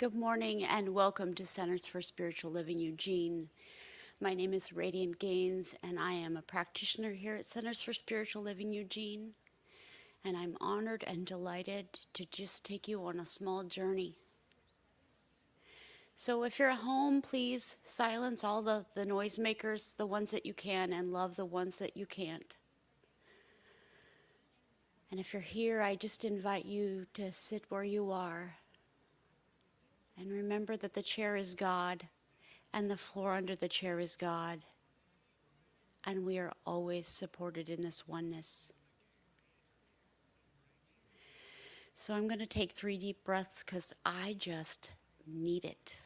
Good morning and welcome to Centers for Spiritual Living Eugene. My name is Radiant Gaines and I am a practitioner here at Centers for Spiritual Living Eugene. And I'm honored and delighted to just take you on a small journey. So if you're at home, please silence all the noisemakers, the ones that you can, and love the ones that you can't. And if you're here, I just invite you to sit where you are. And remember that the chair is God, and the floor under the chair is God. And we are always supported in this oneness. So I'm going to take 3 deep breaths because I just need it.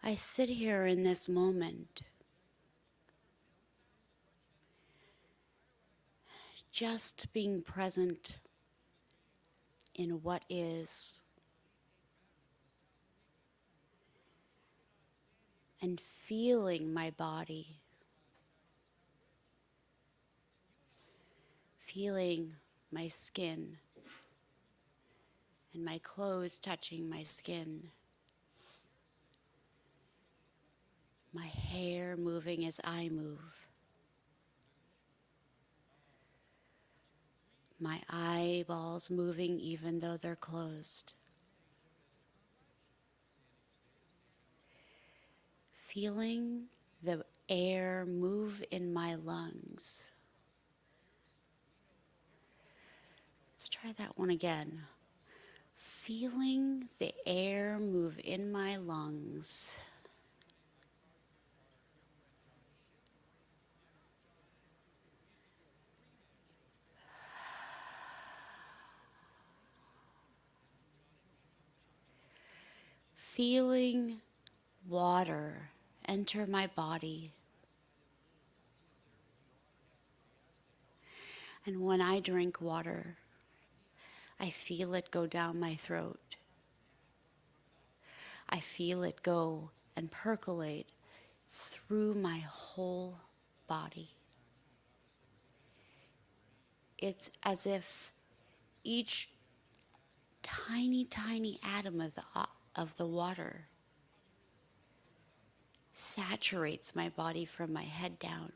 I sit here in this moment, just being present in what is, and feeling my body, feeling my skin, and my clothes touching my skin, my hair moving as I move, my eyeballs moving even though they're closed. Feeling the air move in my lungs. Let's try that one again. Feeling the air move in my lungs. Feeling water enter my body. And when I drink water, I feel it go down my throat. I feel it go and percolate through my whole body. It's as if each tiny atom of the water saturates my body from my head down.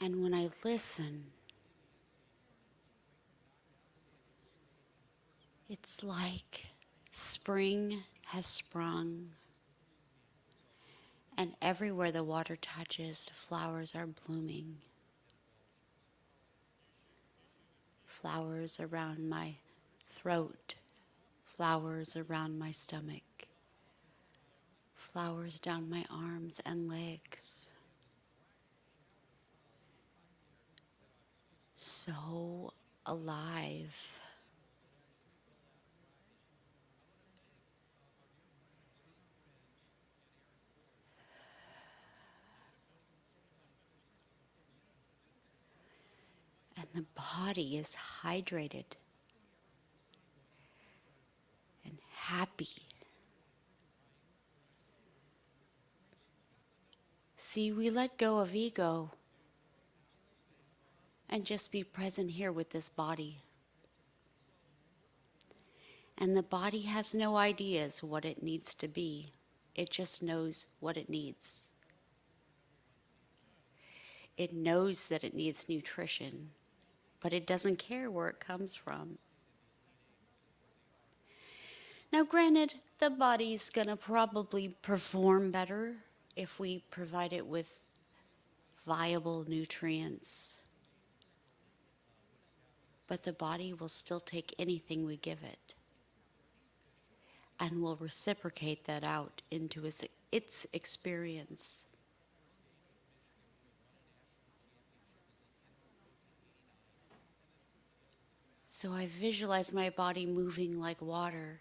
And when I listen, it's like spring has sprung, and everywhere the water touches, flowers are blooming. Flowers around my throat, flowers around my stomach, flowers down my arms and legs. So alive. And the body is hydrated and happy. See, we let go of ego and just be present here with this body. And the body has no ideas what it needs to be. It just knows what it needs. It knows that it needs nutrition, but it doesn't care where it comes from. Now, granted, the body's going to probably perform better if we provide it with viable nutrients. But the body will still take anything we give it and will reciprocate that out into its experience. So I visualize my body moving like water.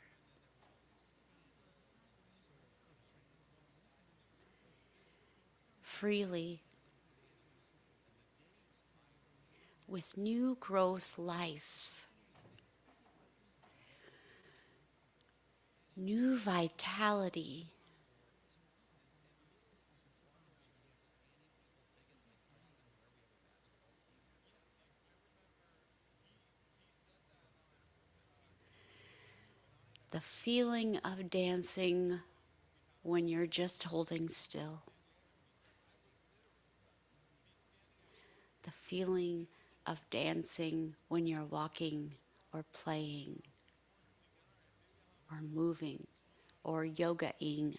freely with new growth life, new vitality. The feeling of dancing when you're just holding still. The feeling of dancing when you're walking or playing or moving or yoga-ing.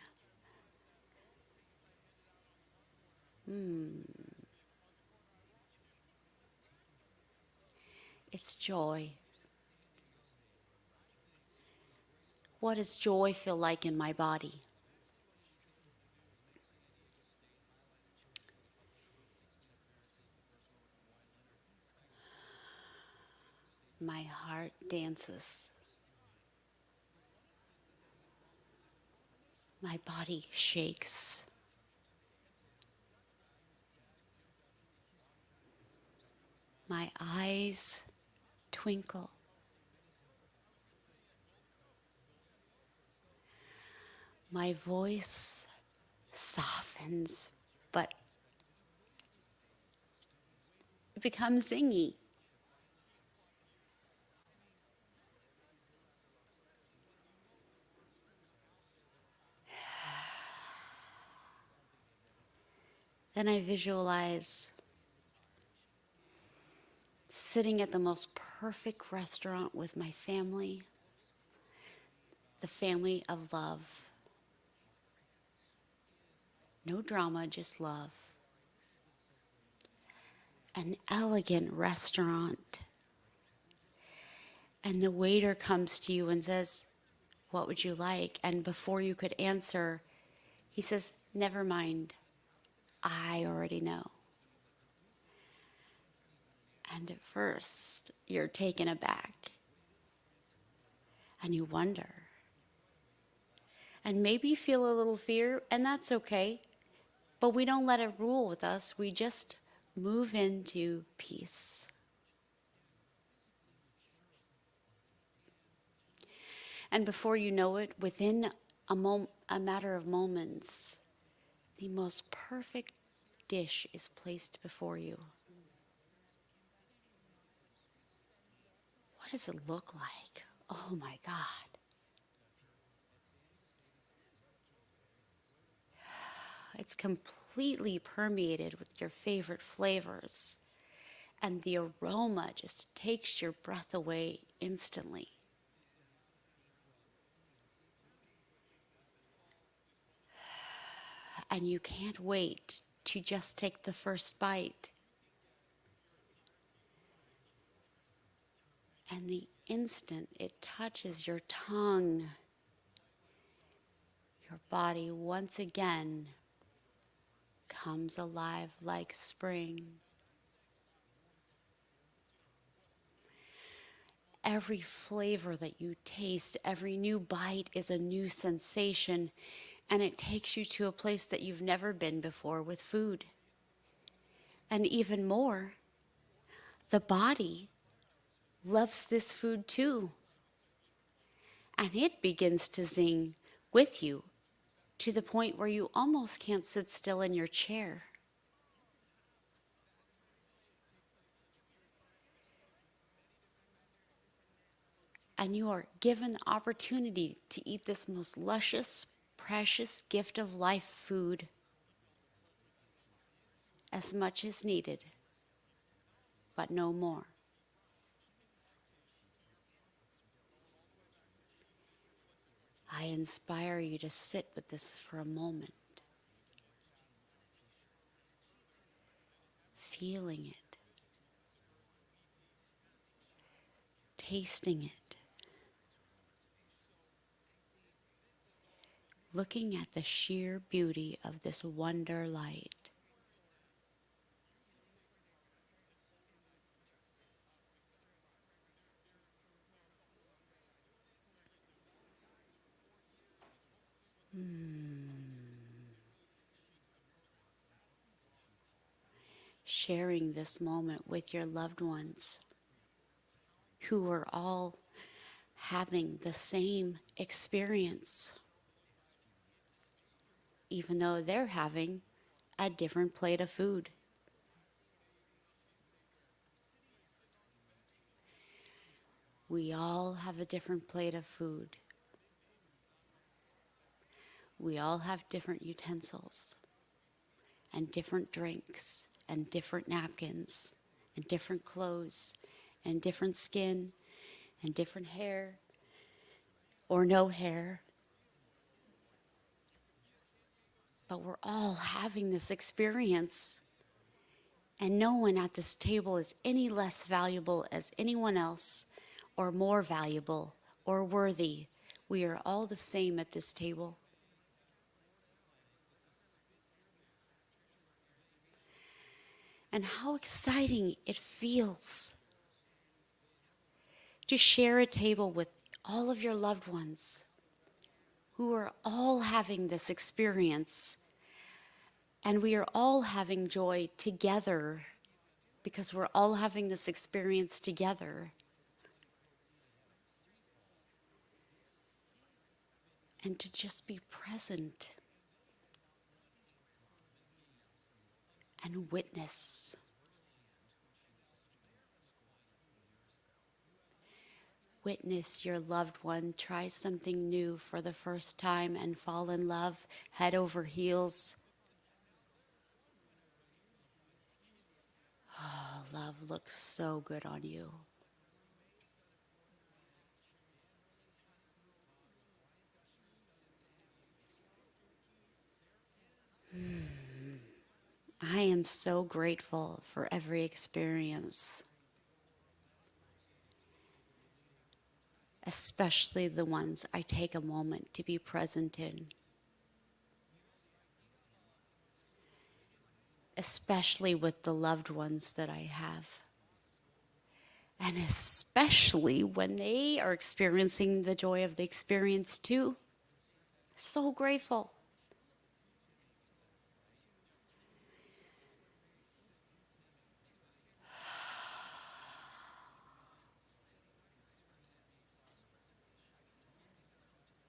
It's joy. What does joy feel like in my body? My heart dances. My body shakes. My eyes twinkle. My voice softens, but it becomes zingy. Then I visualize sitting at the most perfect restaurant with my family, the family of love. No drama, just love. An elegant restaurant. And the waiter comes to you and says, "What would you like?" And before you could answer, he says, "Never mind, I already know." And at first, you're taken aback and you wonder. And maybe you feel a little fear, and that's okay. But we don't let it rule with us. We just move into peace. And before you know it, within a matter of moments, the most perfect dish is placed before you. What does it look like? Oh my God. It's completely permeated with your favorite flavors. And the aroma just takes your breath away instantly. And you can't wait to just take the first bite. And the instant it touches your tongue, your body once again comes alive like spring. Every flavor that you taste, every new bite is a new sensation, and it takes you to a place that you've never been before with food. And even more, the body loves this food too. And it begins to zing with you to the point where you almost can't sit still in your chair. And you are given the opportunity to eat this most luscious, precious gift of life food as much as needed, but no more. I inspire you to sit with this for a moment, feeling it, tasting it, looking at the sheer beauty of this wonder light. sharing this moment with your loved ones who are all having the same experience, even though they're having a different plate of food. We all have a different plate of food. We all have different utensils and different drinks and different napkins and different clothes and different skin and different hair or no hair. But we're all having this experience, and no one at this table is any less valuable as anyone else, or more valuable or worthy. We are all the same at this table. And how exciting it feels to share a table with all of your loved ones who are all having this experience. And we are all having joy together because we're all having this experience together. And to just be present and witness. Witness your loved one try something new for the first time and fall in love head over heels. Oh, love looks so good on you. I am so grateful for every experience, especially the ones I take a moment to be present in, especially with the loved ones that I have, and especially when they are experiencing the joy of the experience too. So grateful.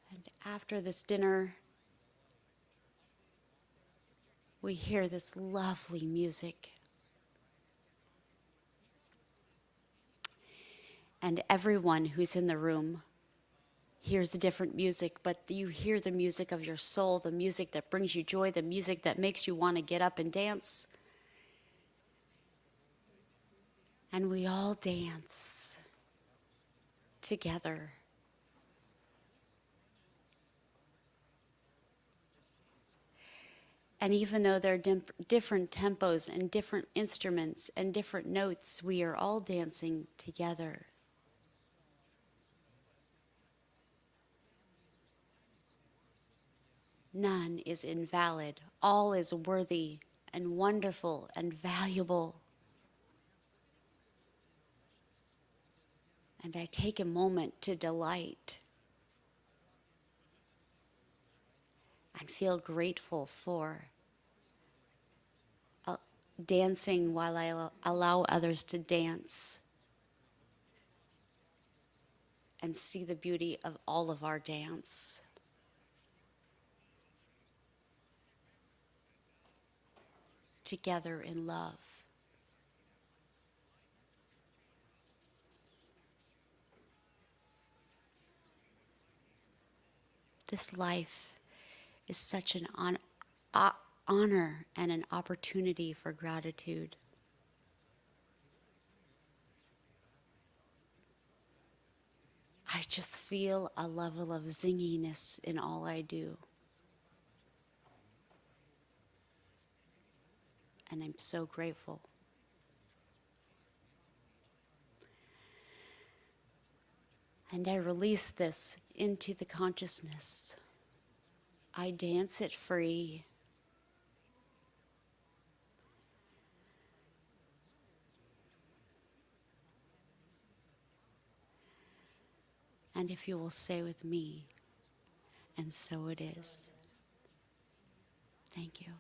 And after this dinner, we hear this lovely music. And everyone who's in the room hears a different music, but you hear the music of your soul, the music that brings you joy, the music that makes you want to get up and dance. And we all dance together. And even though there are different tempos and different instruments and different notes, we are all dancing together. None is invalid. All is worthy and wonderful and valuable. And I take a moment to delight and feel grateful for dancing while I allow others to dance and see the beauty of all of our dance. Together in love. This life is such an honor and an opportunity for gratitude. I just feel a level of zinginess in all I do. And I'm so grateful. And I release this into the consciousness. I dance it free. And if you will say with me, and so it is. Thank you.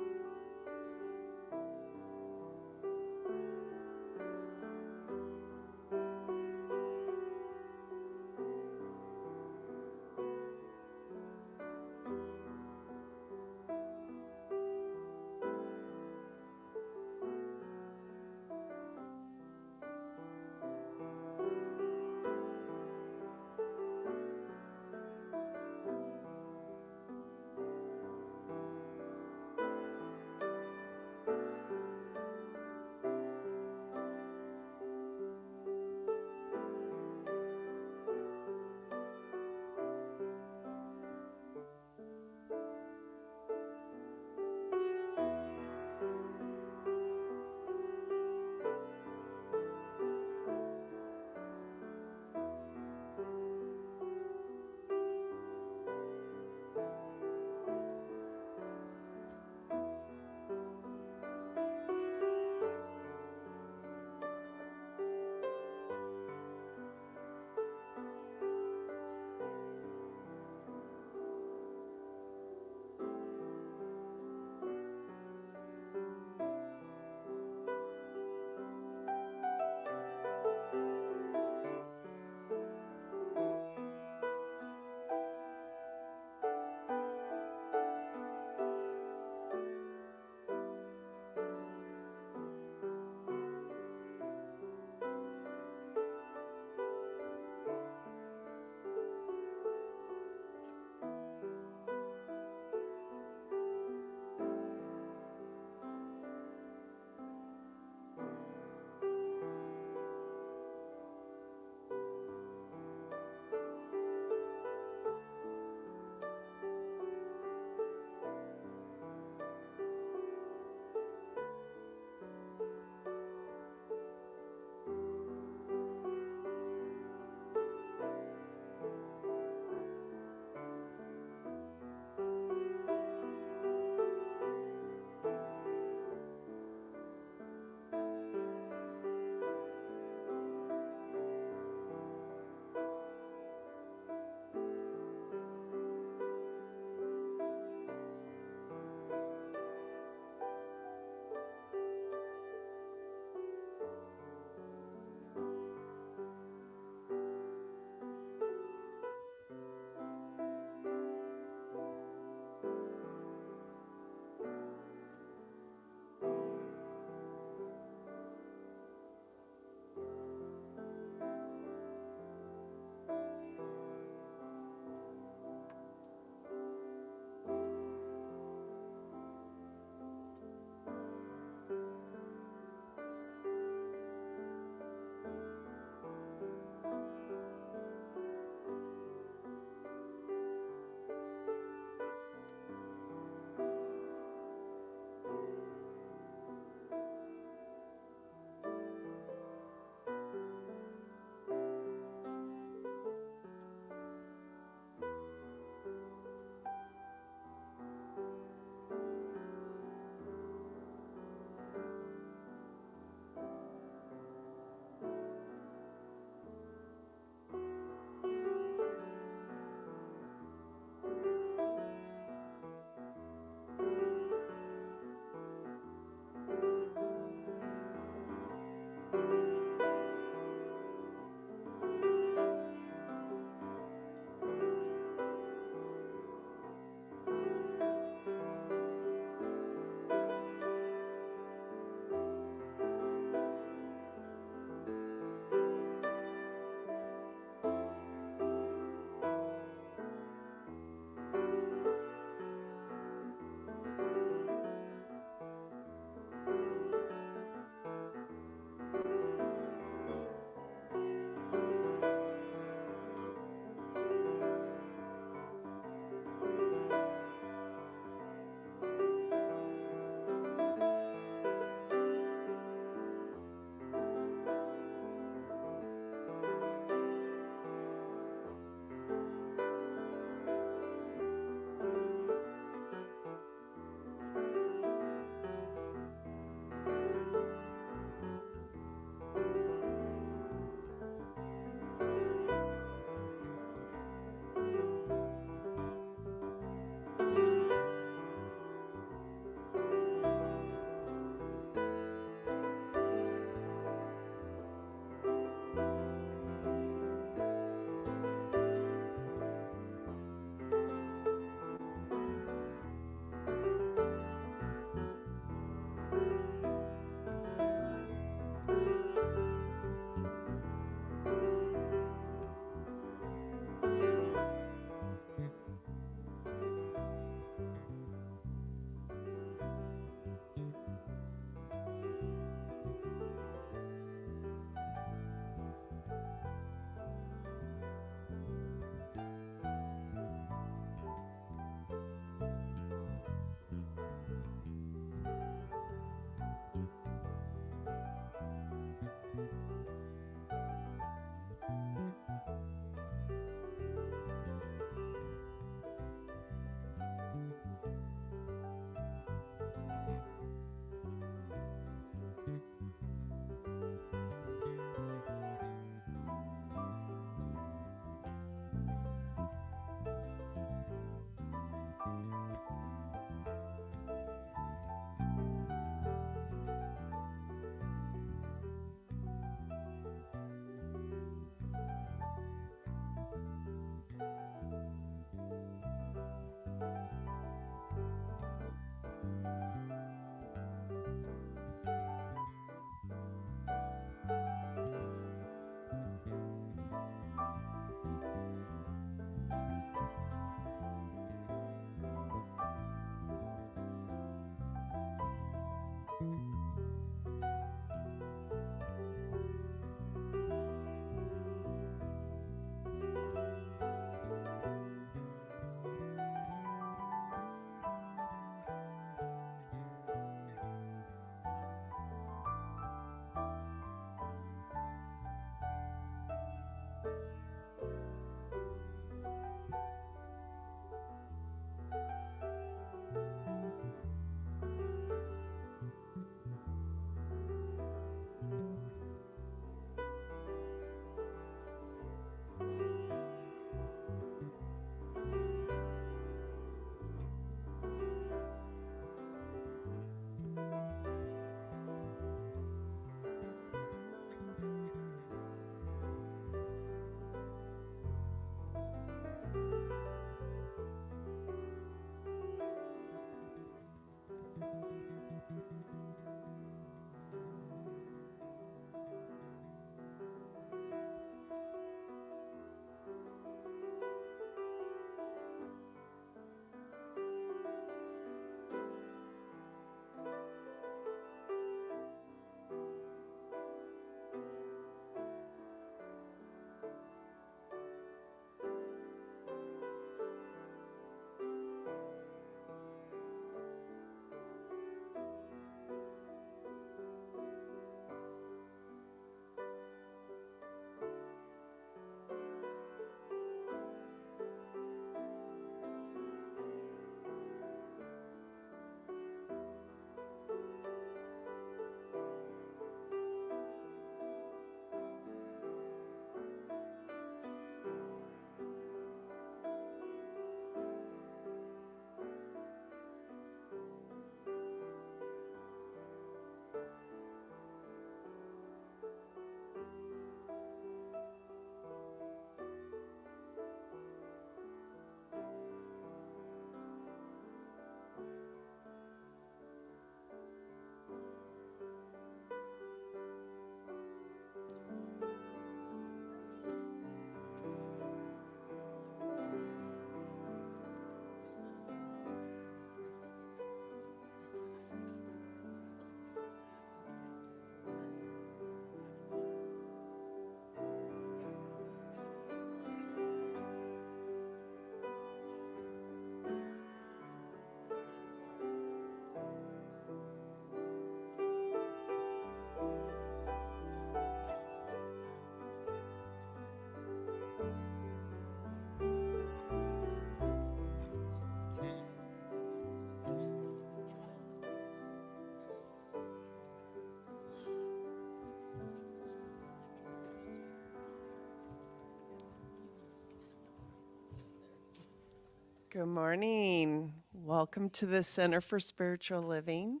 Good morning. Welcome to the Center for Spiritual Living.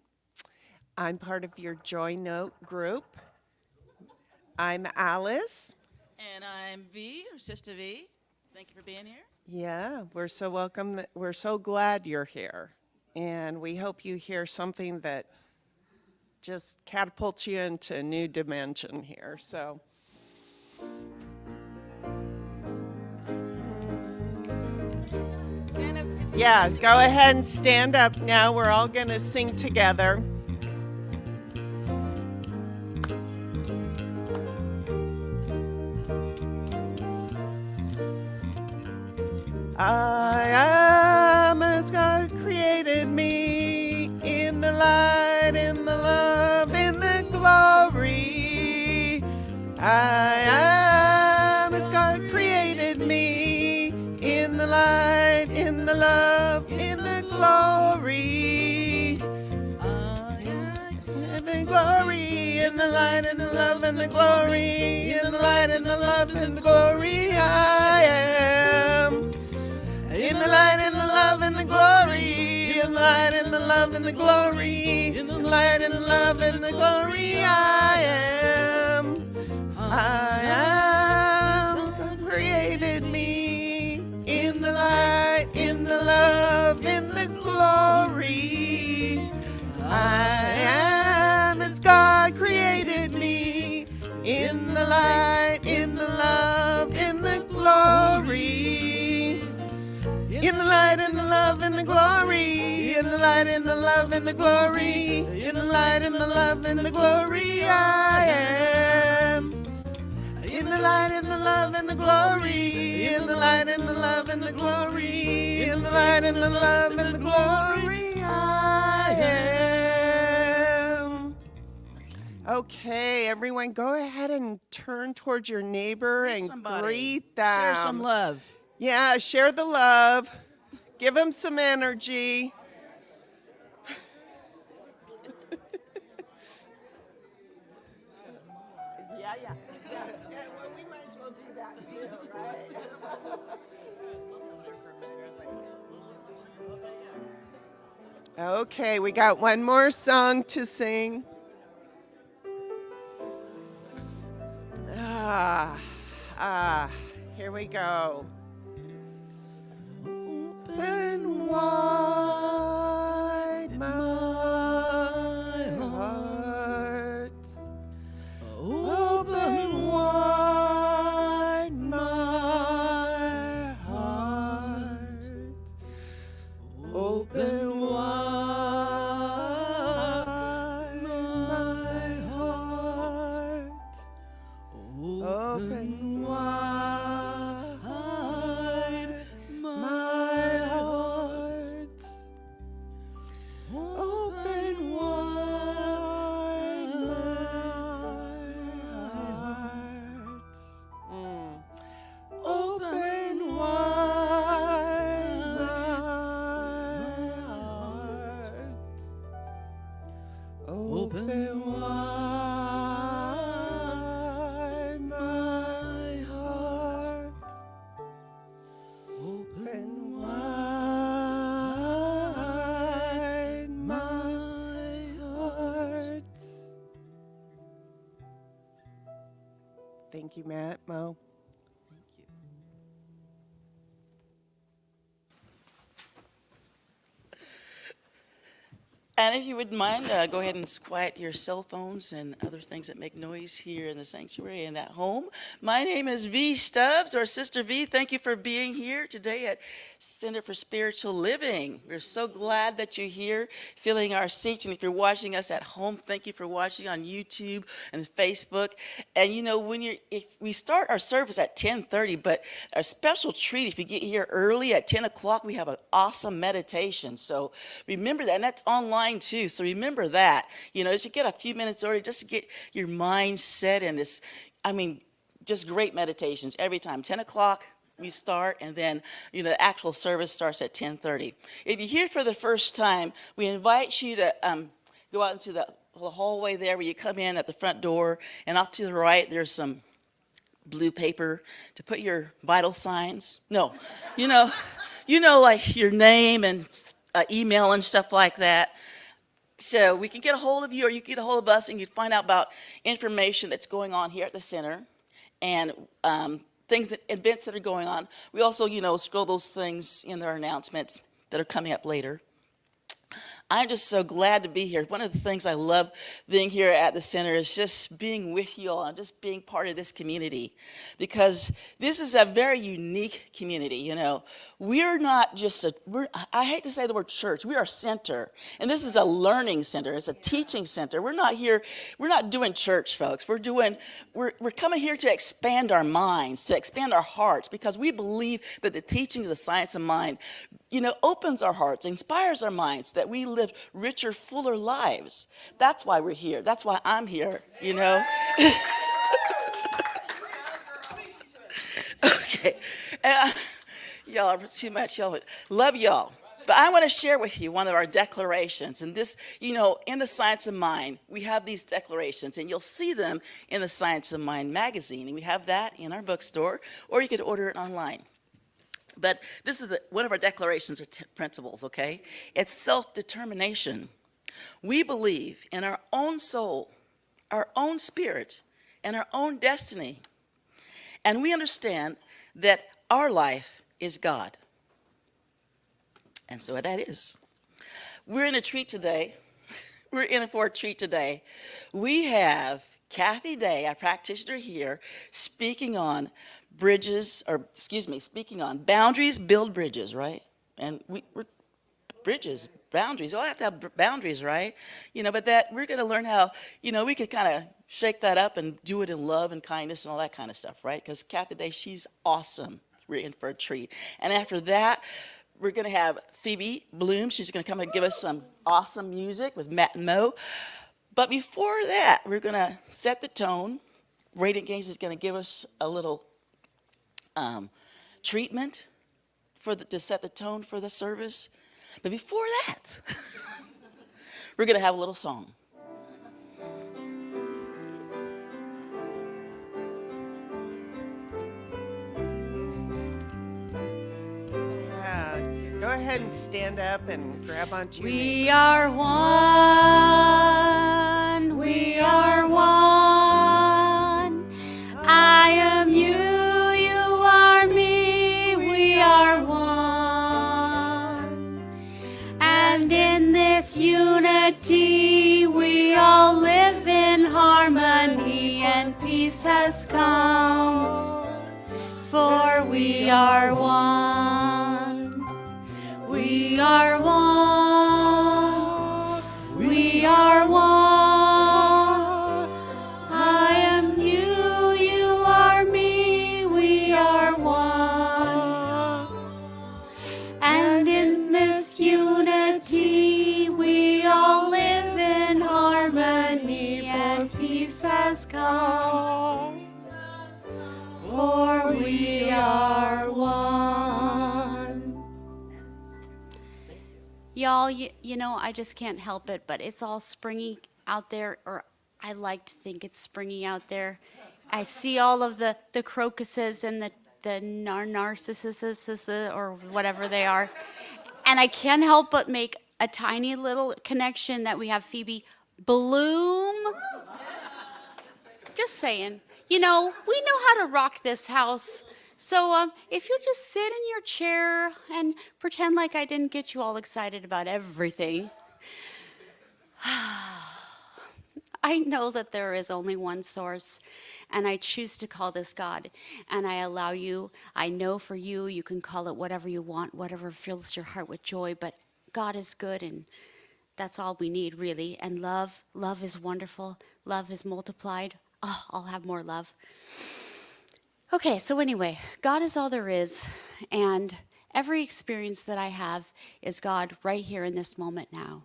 I'm part of your Joy Note group. I'm Alice. And I'm V, or Sister V. Thank you for being here. Yeah, we're so welcome. We're so glad you're here. And we hope you hear something that just catapults you into a new dimension here. So, yeah, go ahead and stand up now. We're all going to sing together. I am as God created me, in the light, in the love, in the glory. I am as God created me, in the light, in the love, in the glory. In the glory, in the light, in the love, in the glory, in the light, in the love, in the glory. I am. In the light, in the love, and the glory. In the light, in the love, and the glory. In the light, in the love, and the glory. I am. God created me. In the light, in the love, in the glory. I am as God created me. In the light, in the love, in the glory. In the light, in the love, in the glory. In the light, in the love, in the glory. In the light, in the love, in the glory. I am. In the light, in the love, in the glory. In the light, in the love, in the glory. In the light, in the love, in the glory. I am. Okay, everyone, go ahead and turn towards your neighbor and greet them. Share some love. Yeah, share the love. Give them some energy. Yeah. Well, we might as well do that too, right? Okay, we got one more song to sing. Here we go. Open wide my heart. Open wide my heart. Open wide my heart. Open wide my heart. Open wide my heart. Open wide my heart. Open wide my heart. Open wide my heart. Thank you, Matt, Mo. Thank you. And if you wouldn't mind, go ahead and quiet your cell phones and other things that make noise here in the sanctuary and at home. My name is V Stubbs, or Sister V. Thank you for being here today at Center for Spiritual Living. We're so glad that you're here, filling our seats. And if you're watching us at home, thank you for watching on YouTube and Facebook. And you know, if we start our service at 10:30, but a special treat if you get here early at 10 o'clock, we have an awesome meditation. So remember that, and that's online too. So remember that. You know, as you get a few minutes early, just to get your mind set in this. Just great meditations every time. 10 o'clock. We start, and then the actual service starts at 10:30. If you're here for the first time, we invite you to go out into the hallway there where you come in at the front door, and off to the right there's some blue paper to put your vital signs. No, you like your name and email and stuff like that. So we can get a hold of you, or you can get a hold of us, and you can find out about information that's going on here at the center, and events that are going on. We also, scroll those things in their announcements that are coming up later. I'm just so glad to be here. One of the things I love being here at the center is just being with you all and just being part of this community, because this is a very unique community. We're not just I hate to say the word church, we are a center, and this is a learning center. It's a teaching center. We're not doing church, folks. We're coming here to expand our minds, to expand our hearts, because we believe that the teachings of science of mind opens our hearts, inspires our minds, that we live richer, fuller lives. That's why we're here. That's why I'm here, Okay. Y'all are too much. Y'all love y'all. But I want to share with you one of our declarations. And this, in the Science of Mind, we have these declarations, and you'll see them in the Science of Mind magazine. And we have that in our bookstore, or you could order it online. But this is one of our declarations or principles, okay? It's self-determination. We believe in our own soul, our own spirit, and our own destiny. And we understand that our life is God. And so that is. We're in a treat today. We're in for a treat today. We have Kathy Day, our practitioner here, speaking on boundaries build bridges, right? And we're bridges, boundaries. All have to have boundaries, right? But that we're going to learn how, we could kind of shake that up and do it in love and kindness and all that kind of stuff, right? Because Kathy Day, she's awesome. We're in for a treat. And after that, we're going to have Phoebe Bloom. She's going to come and give us some awesome music with Matt and Mo. But before that, we're going to set the tone. Radiant Games is going to give us a little treatment to set the tone for the service. But before that, we're going to have a little song. Yeah, go ahead and stand up and grab onto your We are one. We are one. I am you. You are me. We are one. And in this unity, we all live in harmony, and peace has come. For we are one. We are one. We are one. I am you. You are me. We are one. And in this unity, we all live in harmony, and peace has come. For we are one. Y'all, I just can't help it, but it's all springy out there, or I like to think it's springy out there. I see all of the crocuses and the narcissus, or whatever they are, and I can't help but make a tiny little connection that we have Phoebe Bloom. Just saying. We know how to rock this house. So if you just sit in your chair and pretend like I didn't get you all excited about everything. I know that there is only one source, and I choose to call this God. And I allow you, I know for you, you can call it whatever you want, whatever fills your heart with joy, but God is good, and that's all we need, really. And love is wonderful. Love is multiplied. Oh, I'll have more love. Okay, so anyway, God is all there is, and every experience that I have is God right here in this moment now.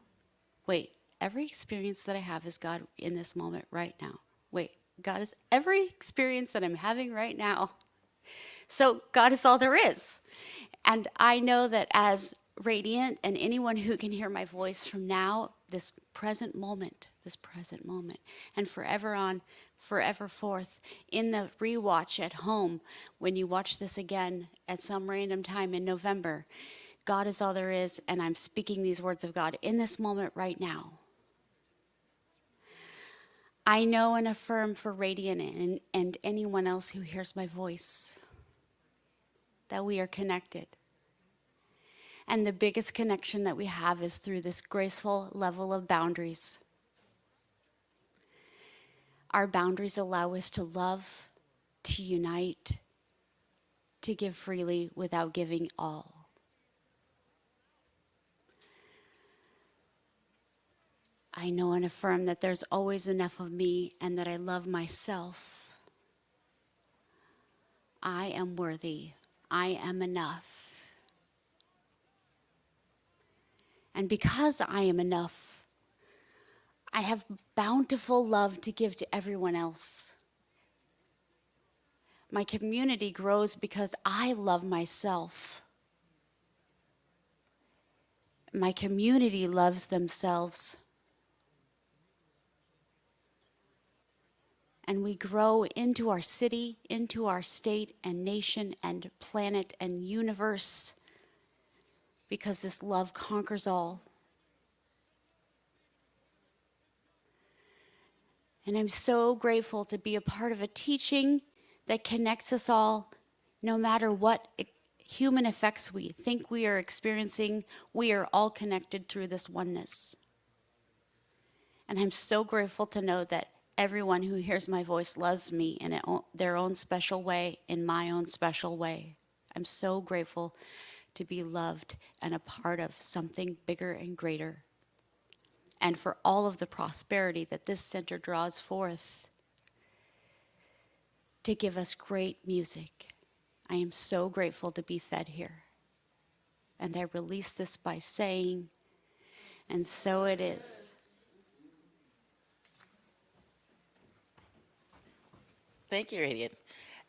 Wait, every experience that I have is God in this moment right now. Wait, God is every experience that I'm having right now. So God is all there is. And I know that as Radiant and anyone who can hear my voice from now, this present moment, and forever on, forever forth, in the rewatch at home, when you watch this again at some random time in November, God is all there is, and I'm speaking these words of God in this moment right now. I know and affirm for Radiant and anyone else who hears my voice that we are connected. And the biggest connection that we have is through this graceful level of boundaries. Our boundaries allow us to love, to unite, to give freely without giving all. I know and affirm that there's always enough of me and that I love myself. I am worthy. I am enough. And because I am enough, I have bountiful love to give to everyone else. My community grows because I love myself. My community loves themselves. And we grow into our city, into our state and nation and planet and universe because this love conquers all. And I'm so grateful to be a part of a teaching that connects us all, no matter what human effects we think we are experiencing. We are all connected through this oneness. And I'm so grateful to know that everyone who hears my voice loves me in their own special way, in my own special way. I'm so grateful to be loved and a part of something bigger and greater. And for all of the prosperity that this center draws forth to give us great music. I am so grateful to be fed here. And I release this by saying, and so it is. Thank you, Radiant.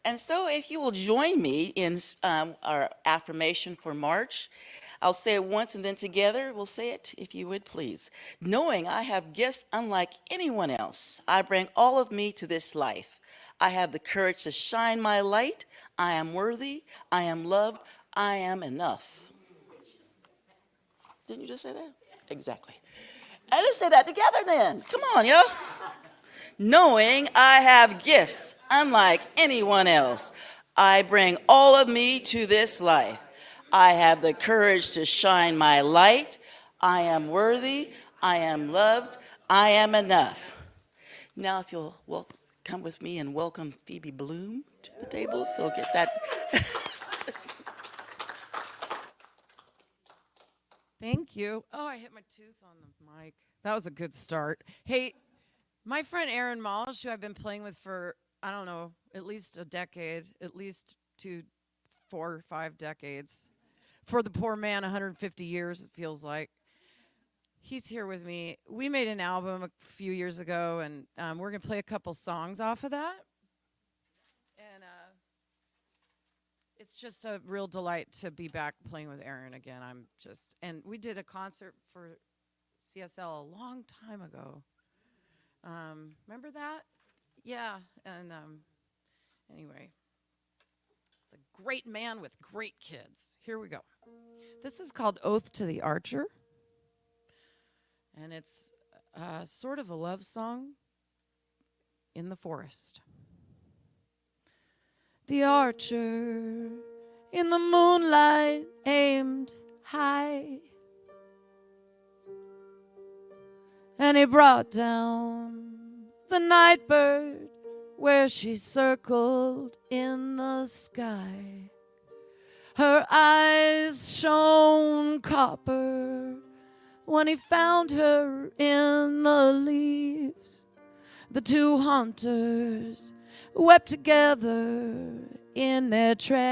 And so if you will join me in our affirmation for March, I'll say it once and then together we'll say it, if you would please. Knowing I have gifts unlike anyone else, I bring all of me to this life. I have the courage to shine my light. I am worthy. I am loved. I am enough. Didn't you just say that? Exactly. And let's say that together then. Come on, y'all. Knowing I have gifts unlike anyone else, I bring all of me to this life. I have the courage to shine my light. I am worthy. I am loved. I am enough. Now, if you'll come with me and welcome Phoebe Bloom to the table, so get that. Thank you. Oh, I hit my tooth on the mic. That was a good start. Hey, my friend Aaron Malish, who I've been playing with for, I don't know, at least a decade, at least 2, 4, or 5 decades. For the poor man, 150 years, it feels like. He's here with me. We made an album a few years ago, and we're going to play a couple songs off of that. And it's just a real delight to be back playing with Aaron again. And we did a concert for CSL a long time ago. Remember that? Yeah, and anyway. It's a great man with great kids. Here we go. This is called Oath to the Archer. And it's sort of a love song in the forest. The archer in the moonlight aimed high, and he brought down the night bird where she circled in the sky. Her eyes shone copper when he found her in the leaves. The two hunters wept together in their tragedy.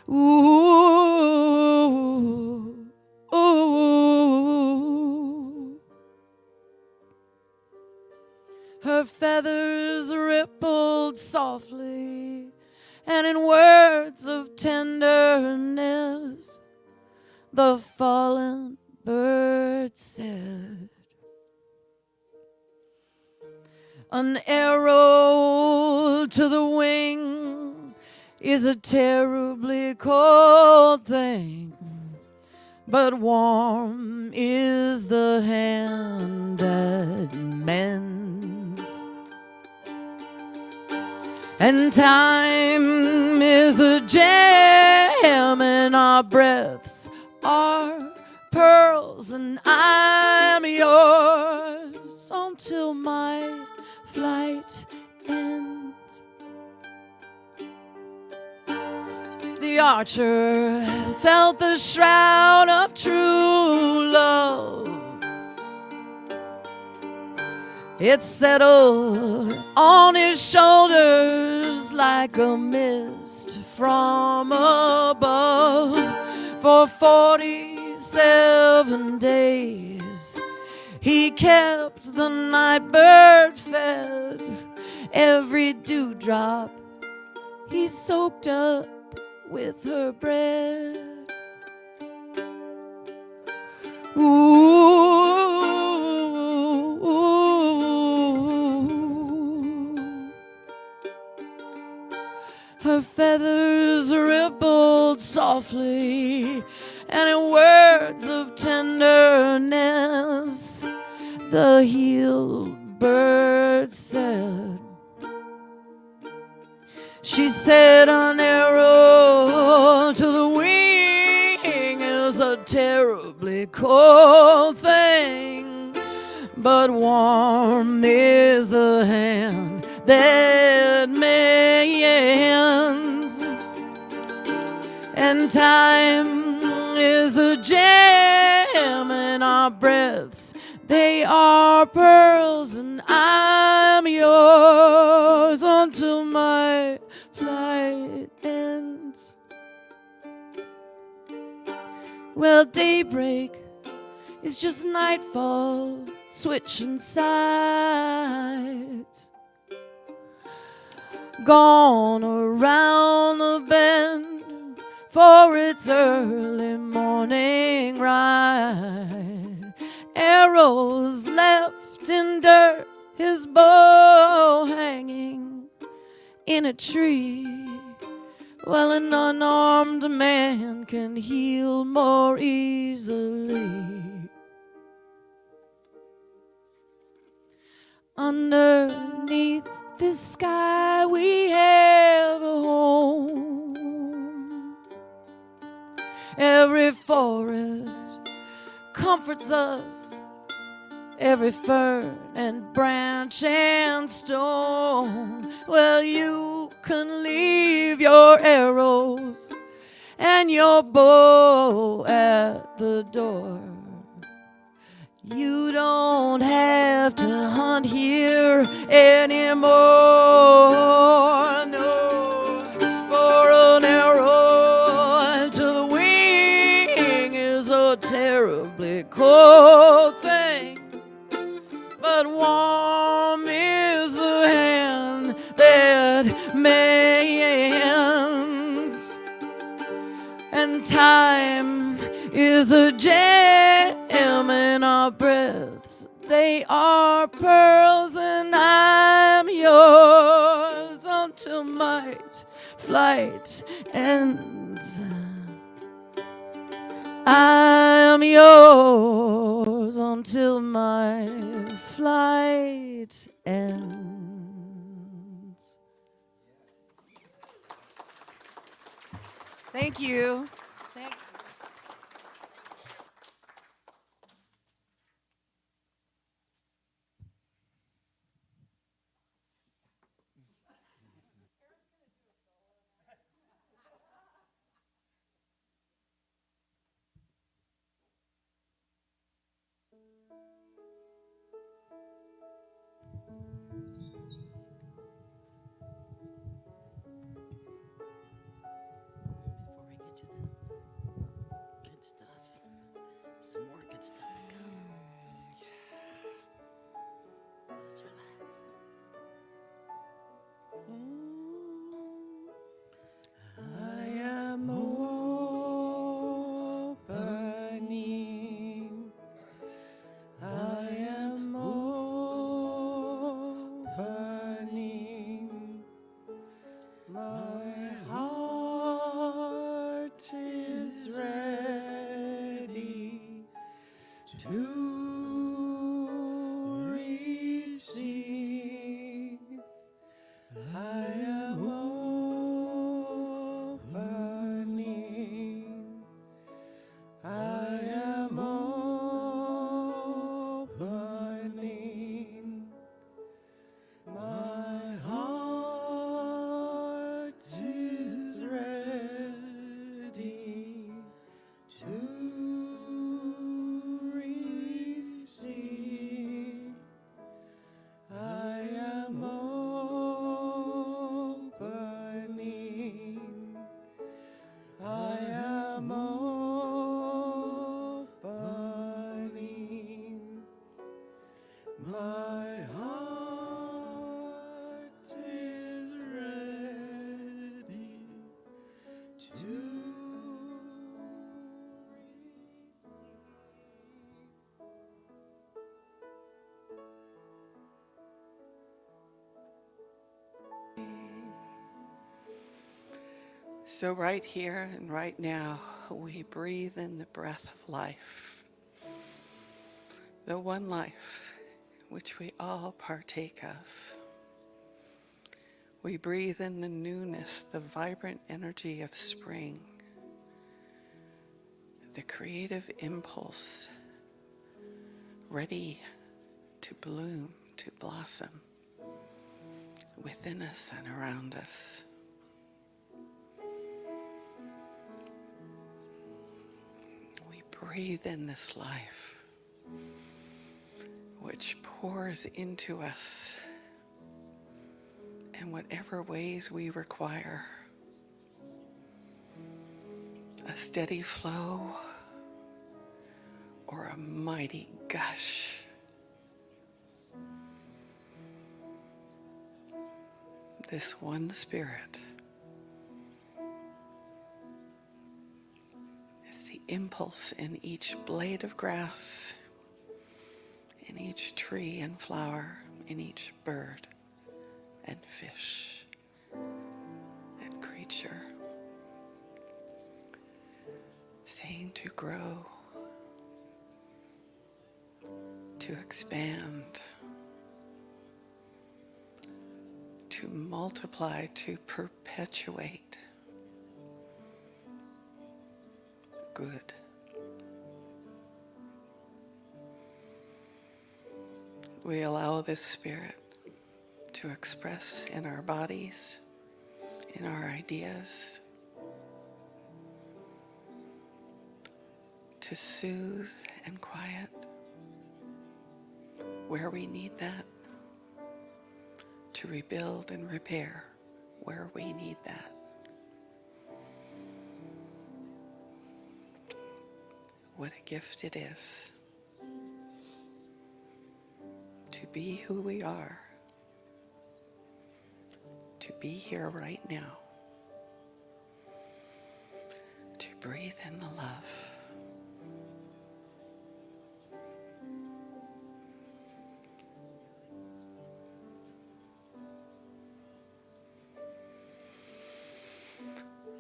Ooh, ooh. Her feathers rippled softly, and in words of tenderness, the fallen bird said, an arrow to the wing is a terribly cold thing, but warm is the hand that mends. And time is a gem, and our breaths are pearls, and I'm yours until my flight ends. The archer felt the shroud of true love. It settled on his shoulders like a mist from above. For 47 days he kept the night bird fed. Every dewdrop he soaked up with her breath. Ooh. Her feathers rippled softly, and in words of tenderness, the healed bird said, she said, an arrow to the wing is a terribly cold thing, but warm is the hand that mends. And time is a gem, and our breaths, they are pearls, and I'm yours until my flight ends. Well, daybreak is just nightfall, switching sides. Gone around the bend for its early morning ride. Arrows left in dirt, his bow hanging in a tree. Well, an unarmed man can heal more easily. Underneath this sky we have a home. Every forest comforts us, every fern and branch and stone. Well, you can leave your arrows and your bow at the door. You don't have to hunt here anymore. No, for an arrow to the wing is a terribly cold thing, but warm is the hand that mends. And time is a gem, and our breaths, they are pearls, and I'm yours until my flight ends. I'm yours until my flight ends. Thank you. Thank you. Before we get to the good stuff, some more good stuff to come. Let's relax. I am opening. I am opening my heart. to receive. I am opening. I am opening. My heart is ready to receive. I am opening. I am opening. My heart is ready to So right here and right now, we breathe in the breath of life, the one life which we all partake of. We breathe in the newness, the vibrant energy of spring, the creative impulse, ready to bloom, to blossom within us and around us. We breathe in this life, which pours into us in whatever ways we require. A steady flow or a mighty gush. This one spirit is the impulse in each blade of grass, in each tree and flower, in each bird and fish and creature, saying to grow, to expand, to multiply, to perpetuate good. We allow this spirit to express in our bodies, in our ideas, to soothe and quiet where we need that, to rebuild and repair where we need that. What a gift it is to be who we are, to be here right now, to breathe in the love.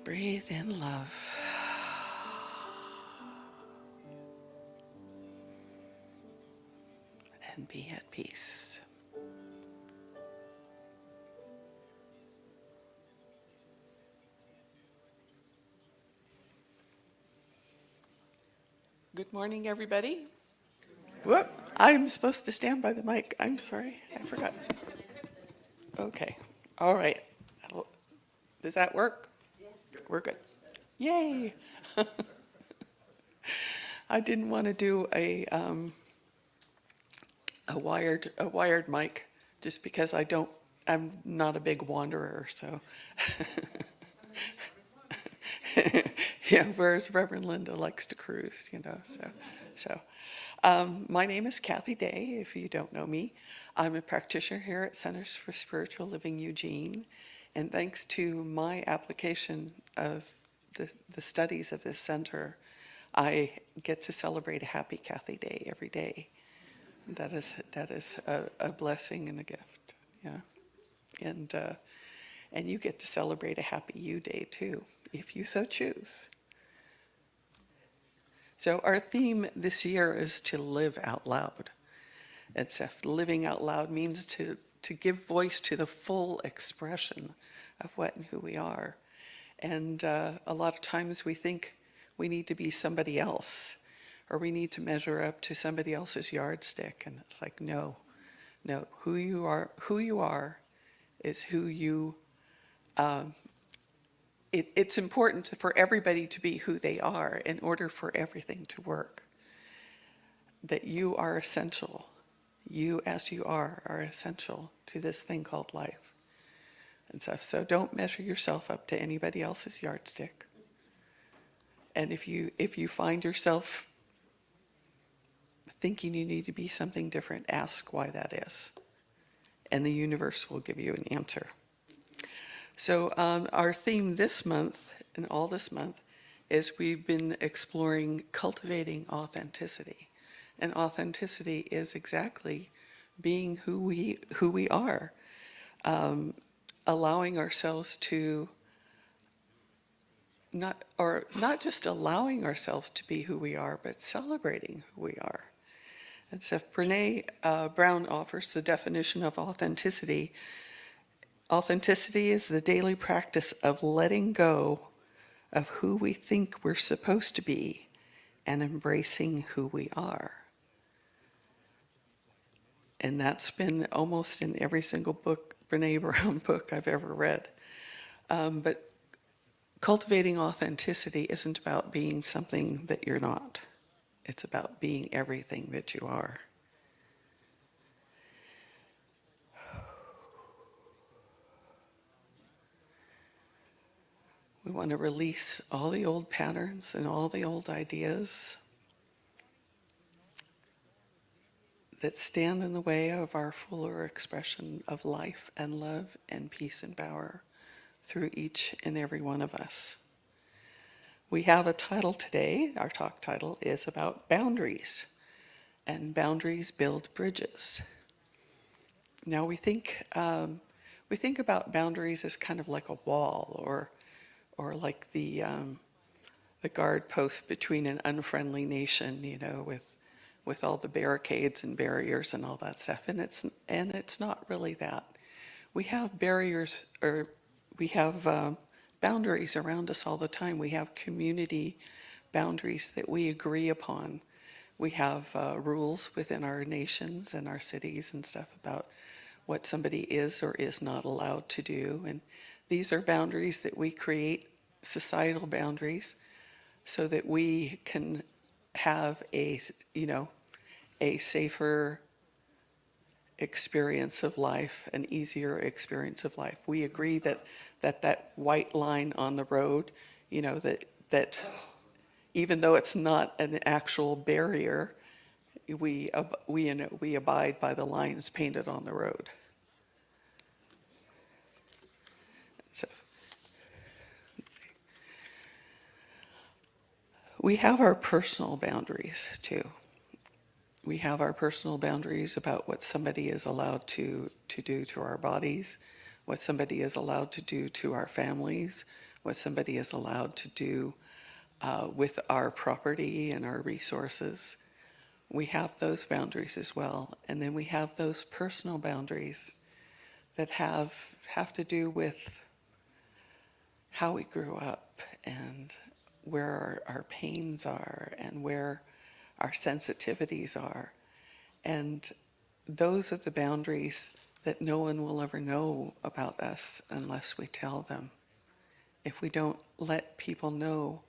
Breathe in love. And be at peace. Good morning, everybody. Whoop, I'm supposed to stand by the mic. I'm sorry, I forgot. Okay, all right. Does that work? Yes. We're good. Yay. I didn't want to do a wired mic just because I'm not a big wanderer, so. Yeah, whereas Reverend Linda likes to cruise, so. My name is Kathy Day, if you don't know me. I'm a practitioner here at Centers for Spiritual Living Eugene, and thanks to my application of the studies of this center, I get to celebrate a happy Kathy Day every day. That is a blessing and a gift, yeah. And you get to celebrate a happy You Day too, if you so choose. So our theme this year is to live out loud. It's living out loud means to give voice to the full expression of what and who we are. And a lot of times we think we need to be somebody else, or we need to measure up to somebody else's yardstick. And it's like, no, who you are is who you, it's important for everybody to be who they are in order for everything to work. That you are essential. You as you are essential to this thing called life and stuff. So don't measure yourself up to anybody else's yardstick. And if you find yourself thinking you need to be something different, ask why that is. And the universe will give you an answer. So our theme this month and all this month is we've been exploring cultivating authenticity. And authenticity is exactly being who we are, allowing ourselves to not just allowing ourselves to be who we are, but celebrating who we are. And so Brené Brown offers the definition of authenticity. Authenticity is the daily practice of letting go of who we think we're supposed to be and embracing who we are. And that's been almost in every single Brené Brown book I've ever read. But cultivating authenticity isn't about being something that you're not. It's about being everything that you are. We want to release all the old patterns and all the old ideas that stand in the way of our fuller expression of life and love and peace and power through each and every one of us. We have a title today. Our talk title is about boundaries, and boundaries build bridges. Now we think about boundaries as kind of like a wall, or like the guard post between an unfriendly nation, with all the barricades and barriers and all that stuff. And it's not really that. We have barriers, or we have boundaries around us all the time. We have community boundaries that we agree upon. We have rules within our nations and our cities and stuff about what somebody is or is not allowed to do. And these are boundaries that we create, societal boundaries, so that we can have a safer experience of life, an easier experience of life. We agree that white line on the road, that even though it's not an actual barrier, we abide by the lines painted on the road. So, we have our personal boundaries too. We have our personal boundaries about what somebody is allowed to do to our bodies, what somebody is allowed to do to our families, what somebody is allowed to do with our property and our resources. We have those boundaries as well. And then we have those personal boundaries that have to do with how we grew up and where our pains are and where our sensitivities are. And those are the boundaries that no one will ever know about us unless we tell them. If we don't let people know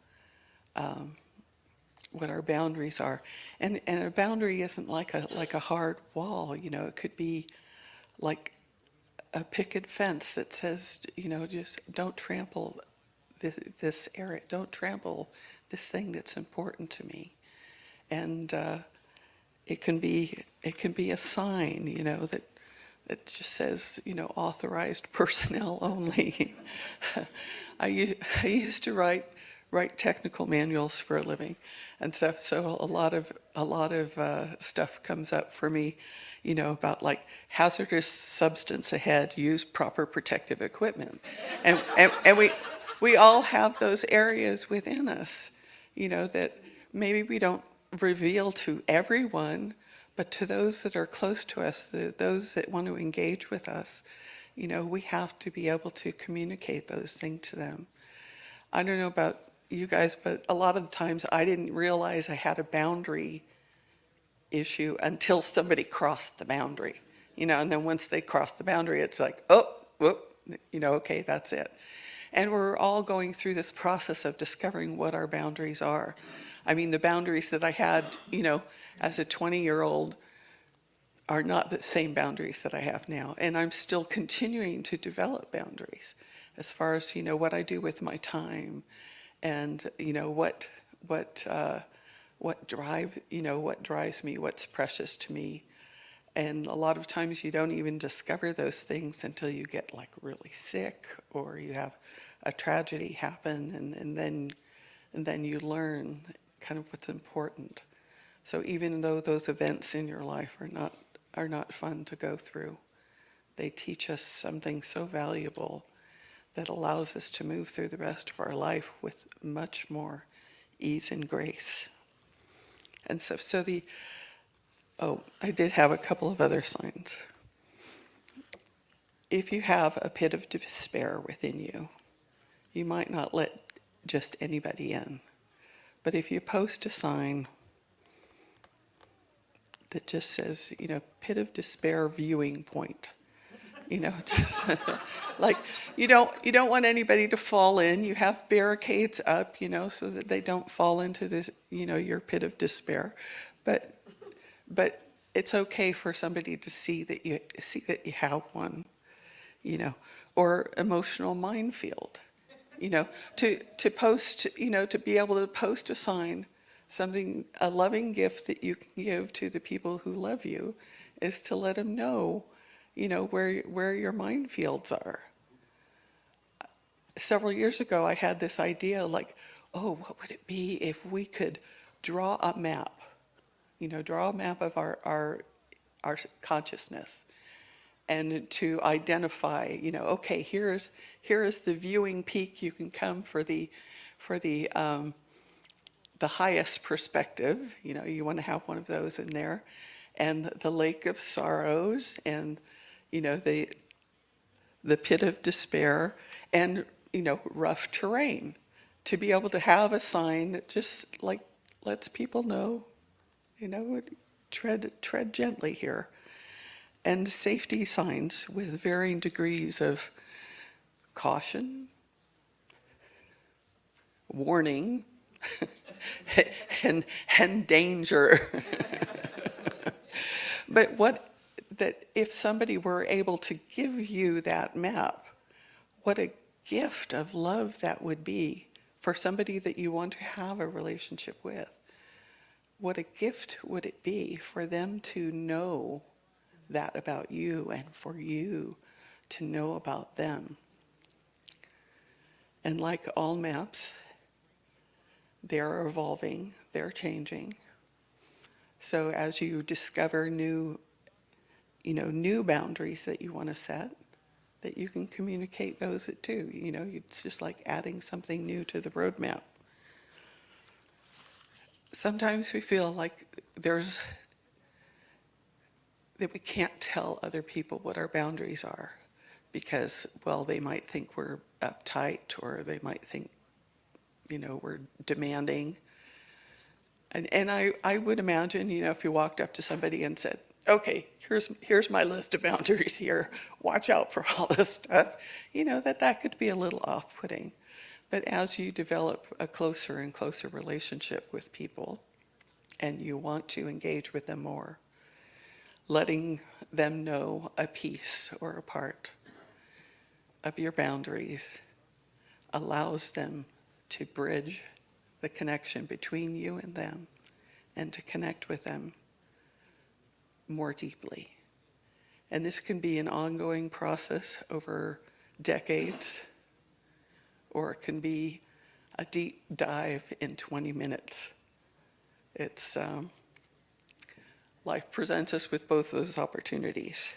what our boundaries are. And a boundary isn't like a hard wall, it could be like a picket fence that says, just don't trample this area, don't trample this thing that's important to me. And it can be a sign, that just says, authorized personnel only. I used to write technical manuals for a living, and stuff. So a lot of stuff comes up for me, about like hazardous substance ahead, use proper protective equipment, and we all have those areas within us, that maybe we don't reveal to everyone, but to those that are close to us, those that want to engage with us, we have to be able to communicate those things to them. I don't know about you guys, but a lot of the times I didn't realize I had a boundary issue until somebody crossed the boundary, and then once they cross the boundary, it's like, oh, whoop, okay, that's it. And we're all going through this process of discovering what our boundaries are. I mean, the boundaries that I had, as a 20-year-old are not the same boundaries that I have now. And I'm still continuing to develop boundaries as far as, what I do with my time and, what drives me, what's precious to me. And a lot of times you don't even discover those things until you get like really sick or you have a tragedy happen, and then you learn kind of what's important. So even though those events in your life are not fun to go through, they teach us something so valuable that allows us to move through the rest of our life with much more ease and grace. And I did have a couple of other signs. If you have a pit of despair within you, you might not let just anybody in. But if you post a sign that just says, pit of despair viewing point, just like you don't want anybody to fall in. You have barricades up, so that they don't fall into this, your pit of despair. But it's okay for somebody to see that you have one, or emotional minefield. To post, to be able to post a sign, a loving gift that you can give to the people who love you is to let them know, where your minefields are. Several years ago, I had this idea like, what would it be if we could draw a map, draw a map of our consciousness, and to identify, okay, here is the viewing peak you can come for the highest perspective. You want to have one of those in there, and the lake of sorrows, and the pit of despair, and rough terrain. To be able to have a sign that just like lets people know, tread gently here. And safety signs with varying degrees of caution, warning, and danger. But if somebody were able to give you that map, what a gift of love that would be for somebody that you want to have a relationship with. What a gift would it be for them to know that about you and for you to know about them. And like all maps, they're evolving, they're changing. So as you discover new boundaries that you want to set, that you can communicate those too. It's just like adding something new to the roadmap. Sometimes we feel like that we can't tell other people what our boundaries are because, they might think we're uptight, or they might think, we're demanding. And I would imagine, if you walked up to somebody and said, okay, here's my list of boundaries here, watch out for all this stuff, that could be a little off-putting. But as you develop a closer and closer relationship with people, and you want to engage with them more, letting them know a piece or a part of your boundaries allows them to bridge the connection between you and them, and to connect with them more deeply. And this can be an ongoing process over decades, or it can be a deep dive in 20 minutes. It's life presents us with both those opportunities.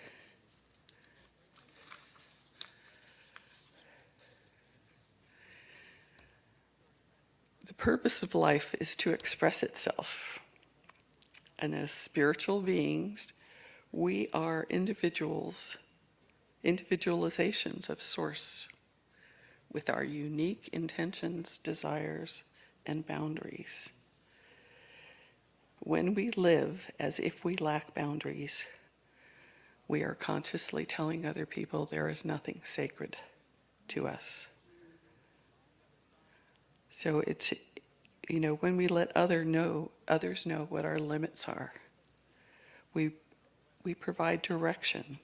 The purpose of life is to express itself. And as spiritual beings, we are individualizations of Source with our unique intentions, desires, and boundaries. When we live as if we lack boundaries, we are consciously telling other people there is nothing sacred to us. So it's, when we let others know what our limits are, we provide direction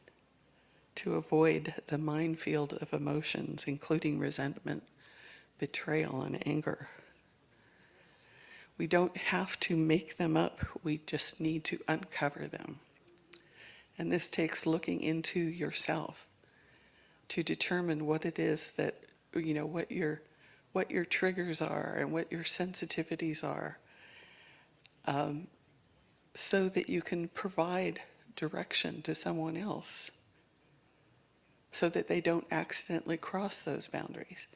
to avoid the minefield of emotions, including resentment, betrayal, and anger. We don't have to make them up, we just need to uncover them. And this takes looking into yourself to determine what it is that, what your triggers are and what your sensitivities are, so that you can provide direction to someone else so that they don't accidentally cross those boundaries.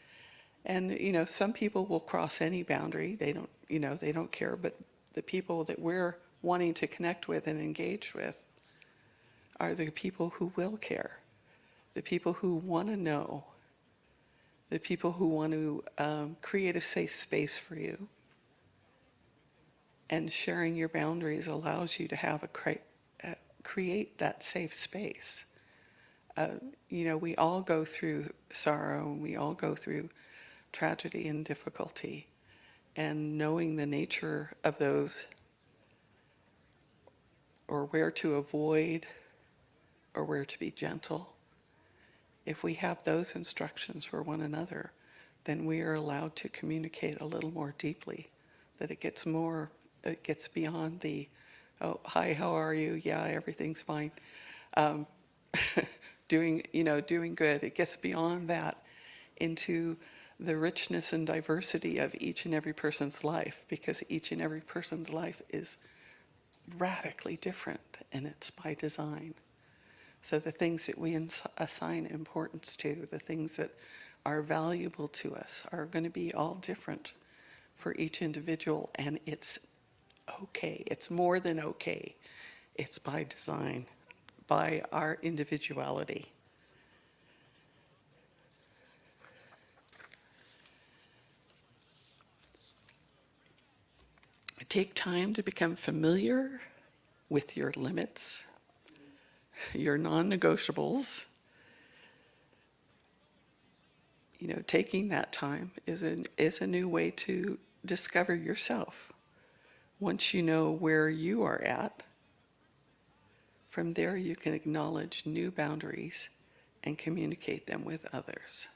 And, some people will cross any boundary. They don't care, but the people that we're wanting to connect with and engage with are the people who will care, the people who want to know, the people who want to create a safe space for you. And sharing your boundaries allows you to have create that safe space. We all go through sorrow, and we all go through tragedy and difficulty. And knowing the nature of those, or where to avoid, or where to be gentle, if we have those instructions for one another, then we are allowed to communicate a little more deeply, that it gets beyond the, oh, hi, how are you? Yeah, everything's fine. Doing good. It gets beyond that into the richness and diversity of each and every person's life, because each and every person's life is radically different, and it's by design. So the things that we assign importance to, the things that are valuable to us, are going to be all different for each individual, and it's okay. It's more than okay. It's by design, by our individuality. Take time to become familiar with your limits, your non-negotiables. Taking that time is a new way to discover yourself. Once you know where you are at, from there you can acknowledge new boundaries and communicate them with others.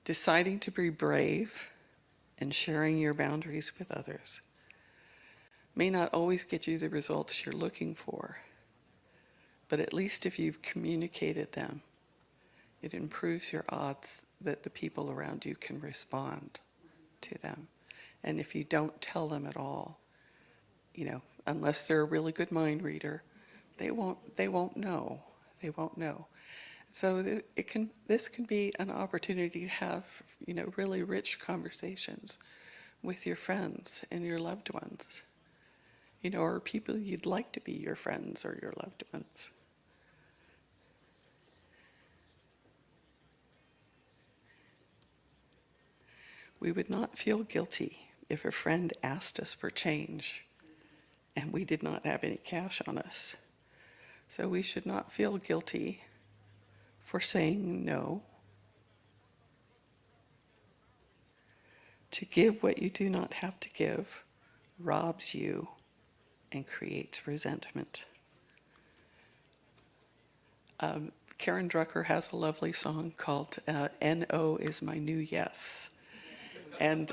Deciding to be brave and sharing your boundaries with others may not always get you the results you're looking for, but at least if you've communicated them, it improves your odds that the people around you can respond to them. And if you don't tell them at all, unless they're a really good mind reader, they won't know. They won't know. So this can be an opportunity to have, really rich conversations with your friends and your loved ones, or people you'd like to be your friends or your loved ones. We would not feel guilty if a friend asked us for change and we did not have any cash on us. So we should not feel guilty for saying no. To give what you do not have to give robs you and creates resentment. Karen Drucker has a lovely song called N.O. is my new yes. And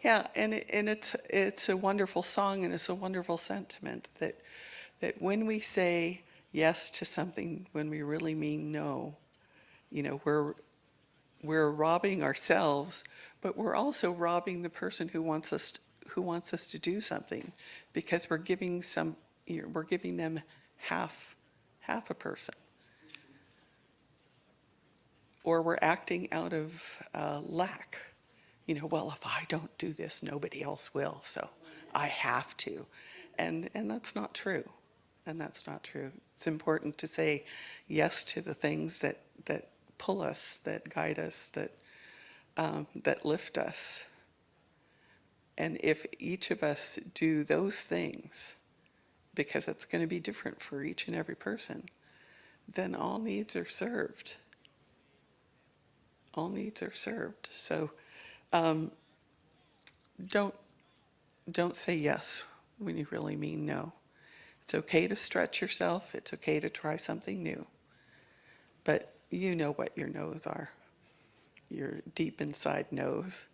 yeah, and it's a wonderful song, and it's a wonderful sentiment that when we say yes to something, when we really mean no, we're robbing ourselves, but we're also robbing the person who wants us to do something, because we're giving them half a person, or we're acting out of lack well, if I don't do this, nobody else will, so I have to. And that's not true. And that's not true. It's important to say yes to the things that pull us, that guide us, that lift us. And if each of us do those things, because it's going to be different for each and every person, then all needs are served. All needs are served. So don't say yes when you really mean no. It's okay to stretch yourself. It's okay to try something new. But you know what your no's are. Your deep inside knows.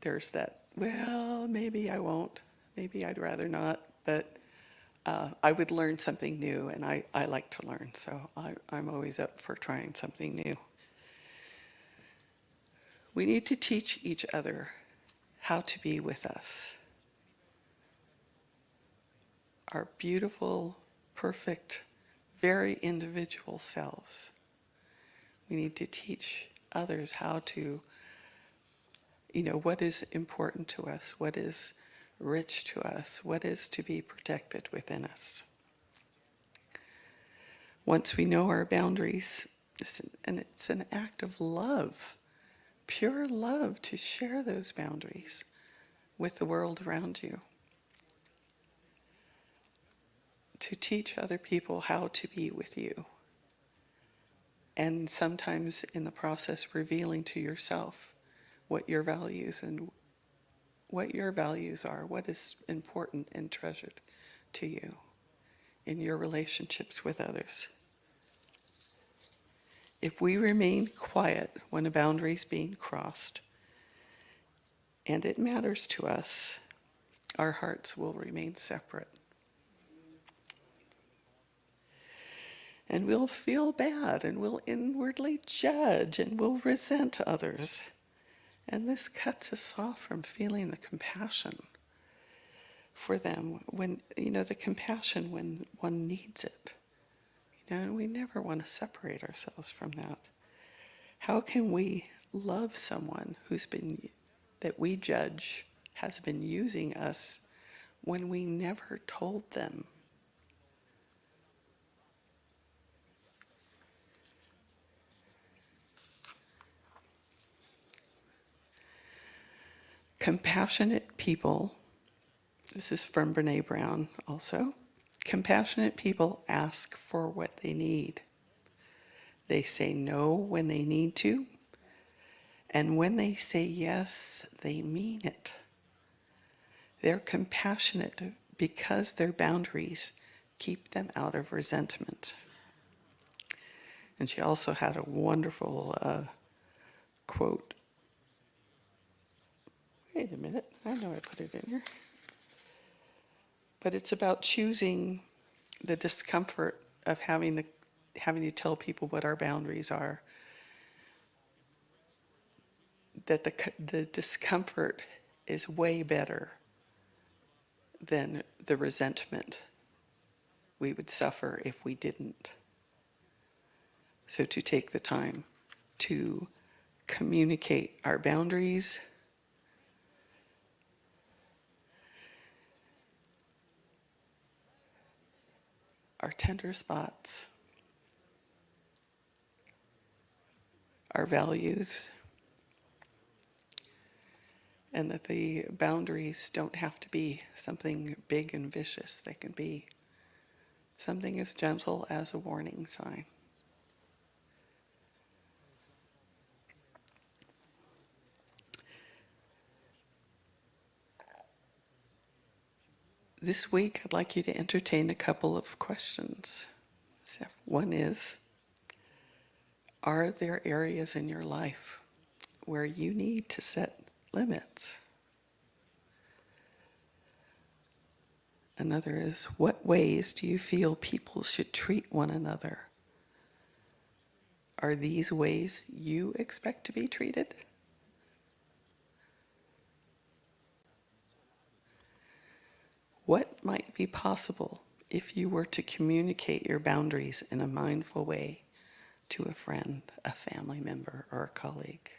There's that, well, maybe I won't. Maybe I'd rather not. But I would learn something new, and I like to learn. So I'm always up for trying something new. We need to teach each other how to be with us. Our beautiful, perfect, very individual selves. We need to teach others how to, what is important to us, what is rich to us, what is to be protected within us. Once we know our boundaries, and it's an act of love, pure love, to share those boundaries with the world around you. To teach other people how to be with you. And sometimes in the process revealing to yourself what your values are, what is important and treasured to you in your relationships with others. If we remain quiet when a boundary is being crossed, and it matters to us, our hearts will remain separate. And we'll feel bad, and we'll inwardly judge, and we'll resent others. And this cuts us off from feeling the compassion for them, when, the compassion when one needs it. And we never want to separate ourselves from that. How can we love someone that we judge has been using us when we never told them? Compassionate people, this is from Brene Brown also, compassionate people ask for what they need. They say no when they need to, and when they say yes, they mean it. They're compassionate because their boundaries keep them out of resentment. And she also had a wonderful quote. Wait a minute, I know I put it in here. But it's about choosing the discomfort of having to tell people what our boundaries are. That the discomfort is way better than the resentment we would suffer if we didn't. So to take the time to communicate our boundaries, our tender spots, our values, and that the boundaries don't have to be something big and vicious. They can be something as gentle as a warning sign. This week, I'd like you to entertain a couple of questions. One is, are there areas in your life where you need to set limits? Another is, what ways do you feel people should treat one another? Are these ways you expect to be treated? What might be possible if you were to communicate your boundaries in a mindful way to a friend, a family member, or a colleague?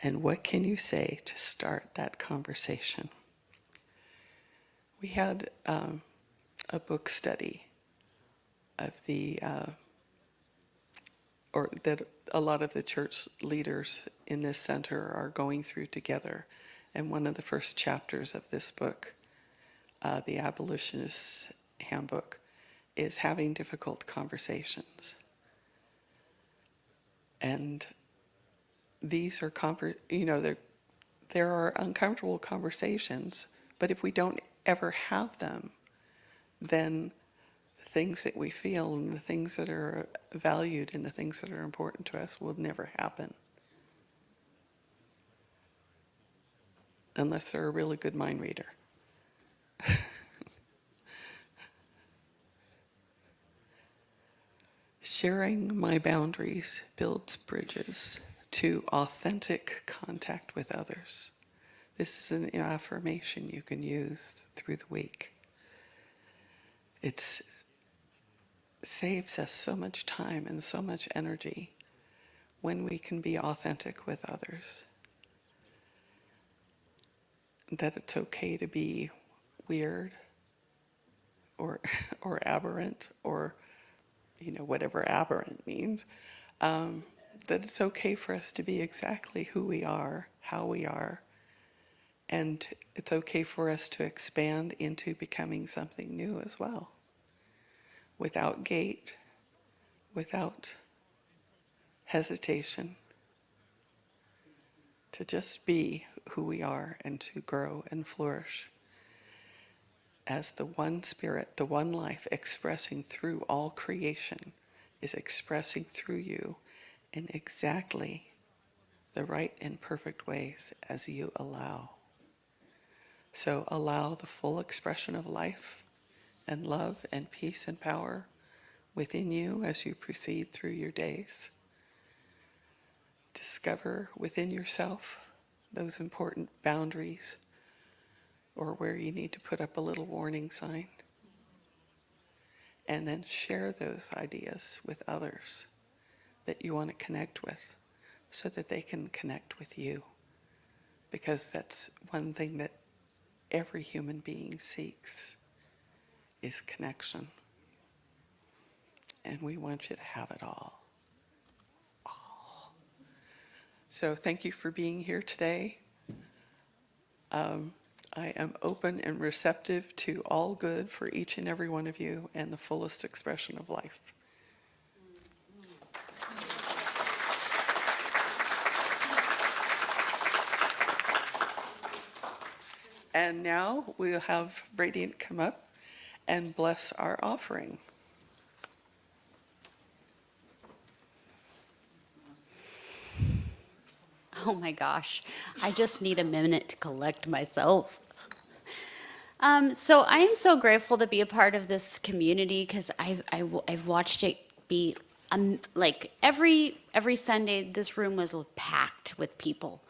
And what can you say to start that conversation? We had a book study of or that a lot of the church leaders in this center are going through together. And one of the first chapters of this book, the Abolitionist Handbook, is having difficult conversations. And these are, there are uncomfortable conversations, but if we don't ever have them, then the things that we feel and the things that are valued and the things that are important to us will never happen. Unless they're a really good mind reader. Sharing my boundaries builds bridges to authentic contact with others. This is an affirmation you can use through the week. It saves us so much time and so much energy when we can be authentic with others. That it's okay to be weird or aberrant or whatever aberrant means, that it's okay for us to be exactly who we are, how we are, and it's okay for us to expand into becoming something new as well, without gate, without hesitation, to just be who we are and to grow and flourish as the one spirit, the one life expressing through all creation is expressing through you in exactly the right and perfect ways as you allow. So allow the full expression of life and love and peace and power within you as you proceed through your days. Discover within yourself those important boundaries or where you need to put up a little warning sign. And then share those ideas with others that you want to connect with so that they can connect with you. Because that's one thing that every human being seeks is connection. And we want you to have it all. So thank you for being here today. I am open and receptive to all good for each and every one of you and the fullest expression of life. And now we'll have Radiant come up and bless our offering. Oh my gosh, I just need a minute to collect myself. So I am so grateful to be a part of this community because I've watched it be like every Sunday this room was packed with people,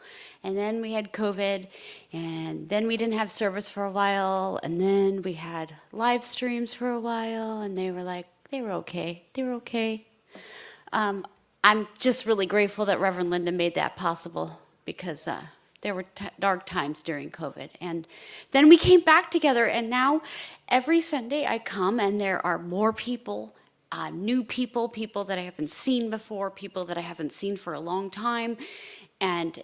and then we had COVID, and then we didn't have service for a while, and then we had live streams for a while, and they were okay. I'm just really grateful that Reverend Linda made that possible because there were dark times during COVID. And then we came back together, and now every Sunday I come and there are more people, new people, people that I haven't seen before, people that I haven't seen for a long time. And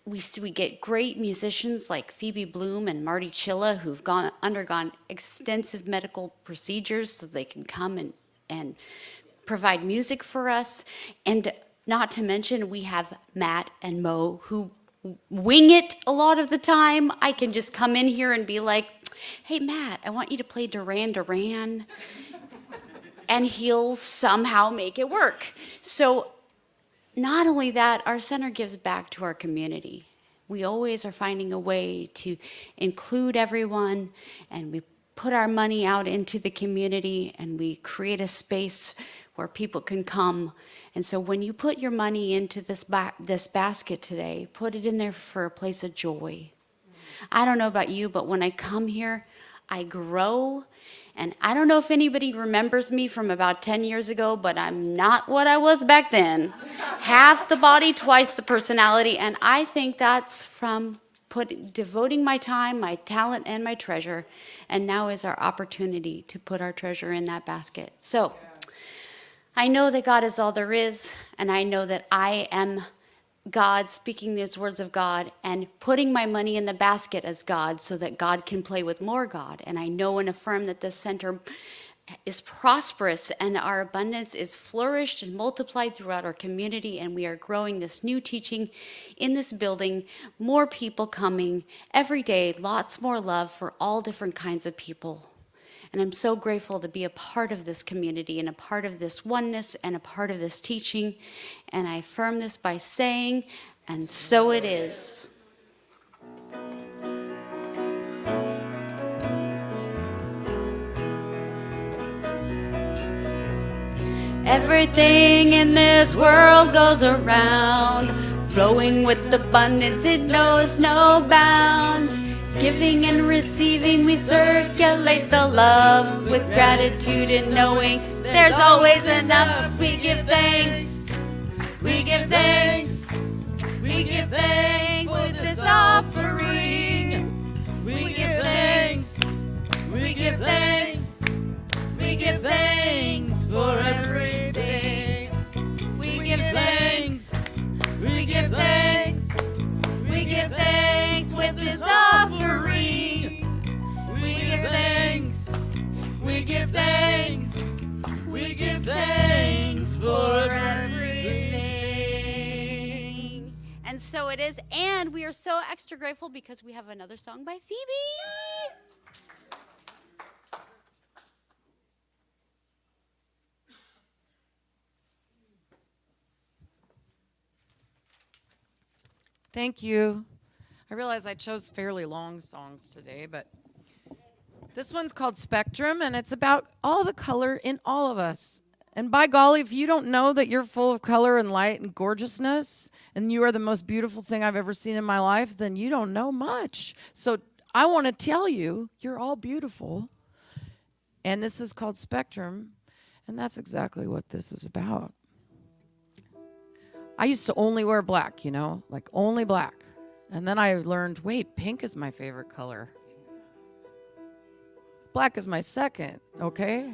we get great musicians like Phoebe Bloom and Marty Csle who've undergone extensive medical procedures so they can come and provide music for us. And not to mention, we have Matt and Mo who wing it a lot of the time. I can just come in here and be like, hey, Matt, I want you to play Duran Duran. And he'll somehow make it work. So not only that, our center gives back to our community. We always are finding a way to include everyone, and we put our money out into the community, and we create a space where people can come. And so when you put your money into this basket today, put it in there for a place of joy. I don't know about you, but when I come here, I grow. And I don't know if anybody remembers me from about 10 years ago, but I'm not what I was back then. Half the body, twice the personality. And I think that's from devoting my time, my talent, and my treasure. And now is our opportunity to put our treasure in that basket. So I know that God is all there is, and I know that I am God speaking these words of God and putting my money in the basket as God so that God can play with more God. And I know and affirm that this center is prosperous and our abundance is flourished and multiplied throughout our community, and we are growing this new teaching in this building, more people coming every day, lots more love for all different kinds of people. And I'm so grateful to be a part of this community and a part of this oneness and a part of this teaching. And I affirm this by saying, and so it is. Everything in this world goes around, flowing with abundance, it knows no bounds. Giving and receiving, we circulate the love with gratitude and knowing there's always enough. We give thanks, we give thanks, we give thanks with this offering. We give thanks, we give thanks, we give thanks for everything. We give thanks, we give thanks, we give thanks with this offering. We give thanks, we give thanks, we give thanks for everything. And so it is, and we are so extra grateful because we have another song by Phoebe. Thank you. I realize I chose fairly long songs today, but this one's called Spectrum, and it's about all the color in all of us. And by golly, if you don't know that you're full of color and light and gorgeousness, and you are the most beautiful thing I've ever seen in my life, then you don't know much. So I want to tell you, you're all beautiful. And this is called Spectrum, and that's exactly what this is about. I used to only wear black, like only black. And then I learned, wait, pink is my favorite color. Black is my second, okay?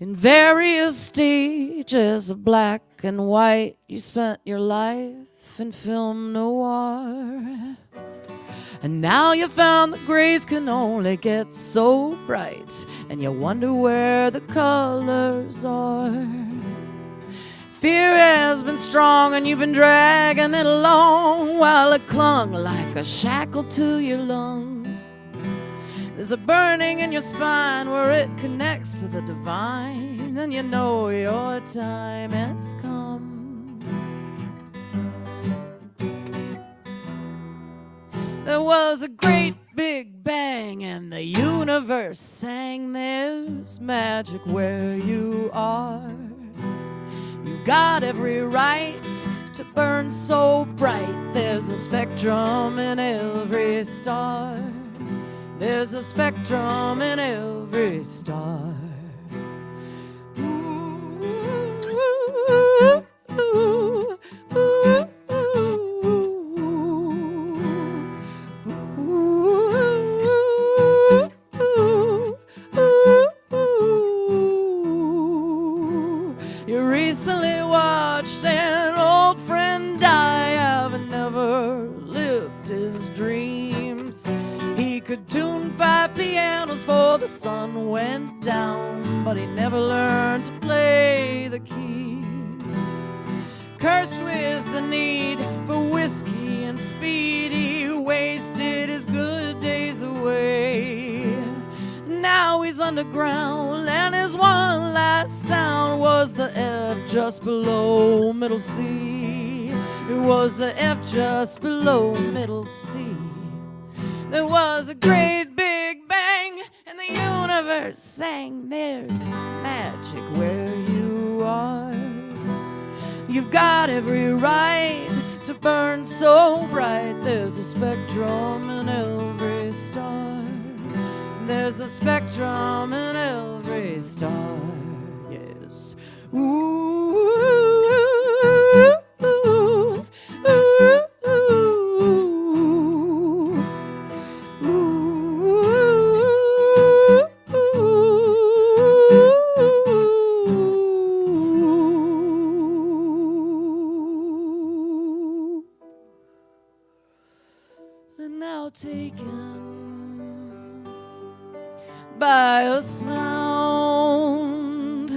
In various stages of black and white, you spent your life in film noir. And now you found the grays can only get so bright, and you wonder where the colors are. Fear has been strong and you've been dragging it along while it clung like a shackle to your lungs. There's a burning in your spine where it connects to the divine, and you know your time has come. There was a great big bang and the universe sang, there's magic where you are. You've got every right to burn so bright. There's a spectrum in every star. There's a spectrum in every star. Ooh, ooh, ooh, ooh, You recently watched an old friend die, having never lived his dreams. He could tune 5 pianos before the sun went down, but he never learned to play the keys. Cursed with the need for whiskey and speed, he wasted his good days away. Now he's underground, and his one last sound was the F just below middle C. It was the F just below middle C. There was a great big bang, and the universe sang, there's magic where you are. You've got every right to burn so bright. There's a spectrum in every star. There's a spectrum in every star, yes. Ooh, ooh, ooh, and now taken by a sound,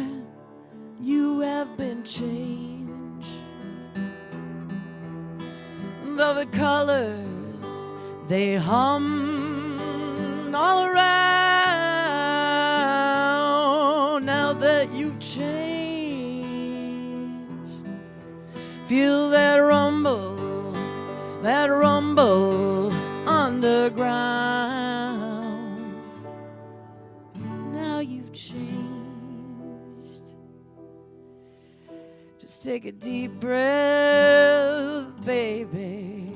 you have been changed. Though the colors, they hum all around. Now that you've changed, feel that rumble underground. Now you've changed. Just take a deep breath, baby.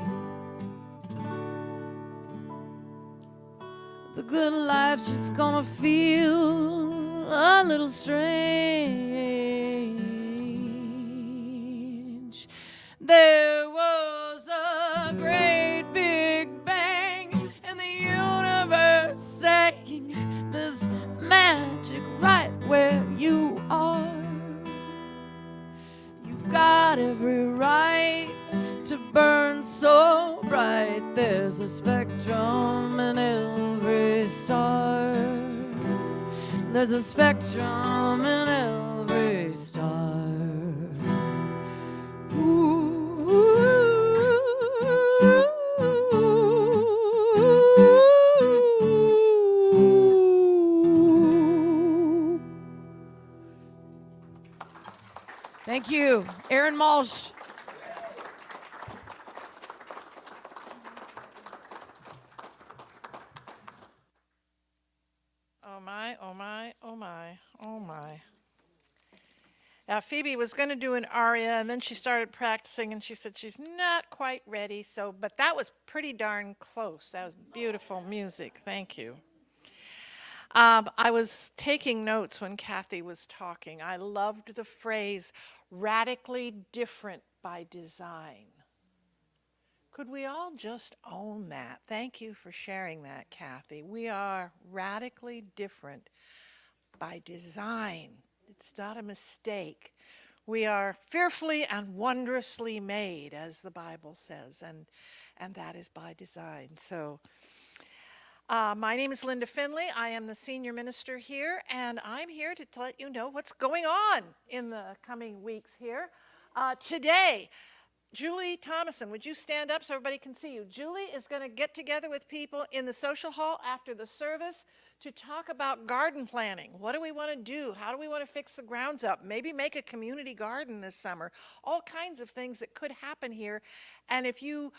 The good life's just gonna feel a little strange. There was a great big bang, and the universe saying there's magic right where you are. You've got every right to burn so bright. There's a spectrum in every star. There's a spectrum in every star. Thank you, Aaron Malsh. Oh my, oh my, oh my, oh my. Phoebe was going to do an aria, and then she started practicing, and she said she's not quite ready. But that was pretty darn close. That was beautiful music. Thank you. I was taking notes when Kathy was talking. I loved the phrase, radically different by design. Could we all just own that? Thank you for sharing that, Kathy. We are radically different by design. It's not a mistake. We are fearfully and wondrously made, as the Bible says, and that is by design. So, my name is Linda Finley. I am the senior minister here, and I'm here to let you know what's going on in the coming weeks here. Today, Julie Thomason, would you stand up so everybody can see you? Julie is going to get together with people in the social hall after the service to talk about garden planning. What do we want to do? How do we want to fix the grounds up? Maybe make a community garden this summer. All kinds of things that could happen here. And if you're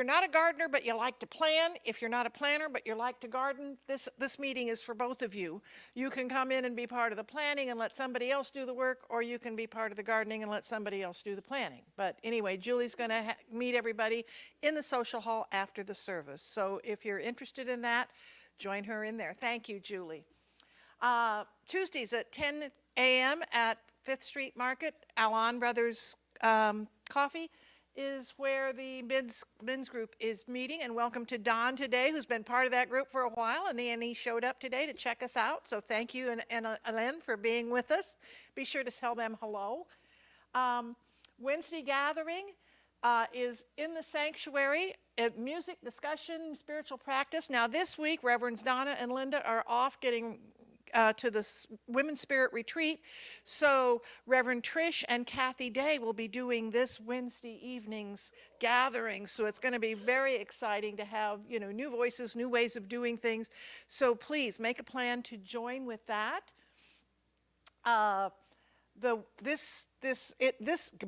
not a gardener but you like to plan, if you're not a planner but you like to garden, this meeting is for both of you. You can come in and be part of the planning and let somebody else do the work, or you can be part of the gardening and let somebody else do the planning. But anyway, Julie's going to meet everybody in the social hall after the service. So if you're interested in that, join her in there. Thank you, Julie. Tuesdays at 10 a.m. at 5th Street Market, Alon Brothers Coffee is where the men's group is meeting. And welcome to Don today, who's been part of that group for a while, and he showed up today to check us out. So thank you, and Alain, for being with us. Be sure to tell them hello. Wednesday gathering is in the sanctuary, music, discussion, spiritual practice. Now this week, Reverends Donna and Linda are off getting to the Women's Spirit Retreat. So Reverend Trish and Kathy Day will be doing this Wednesday evening's gathering. So it's going to be very exciting to have, new voices, new ways of doing things. So please make a plan to join with that.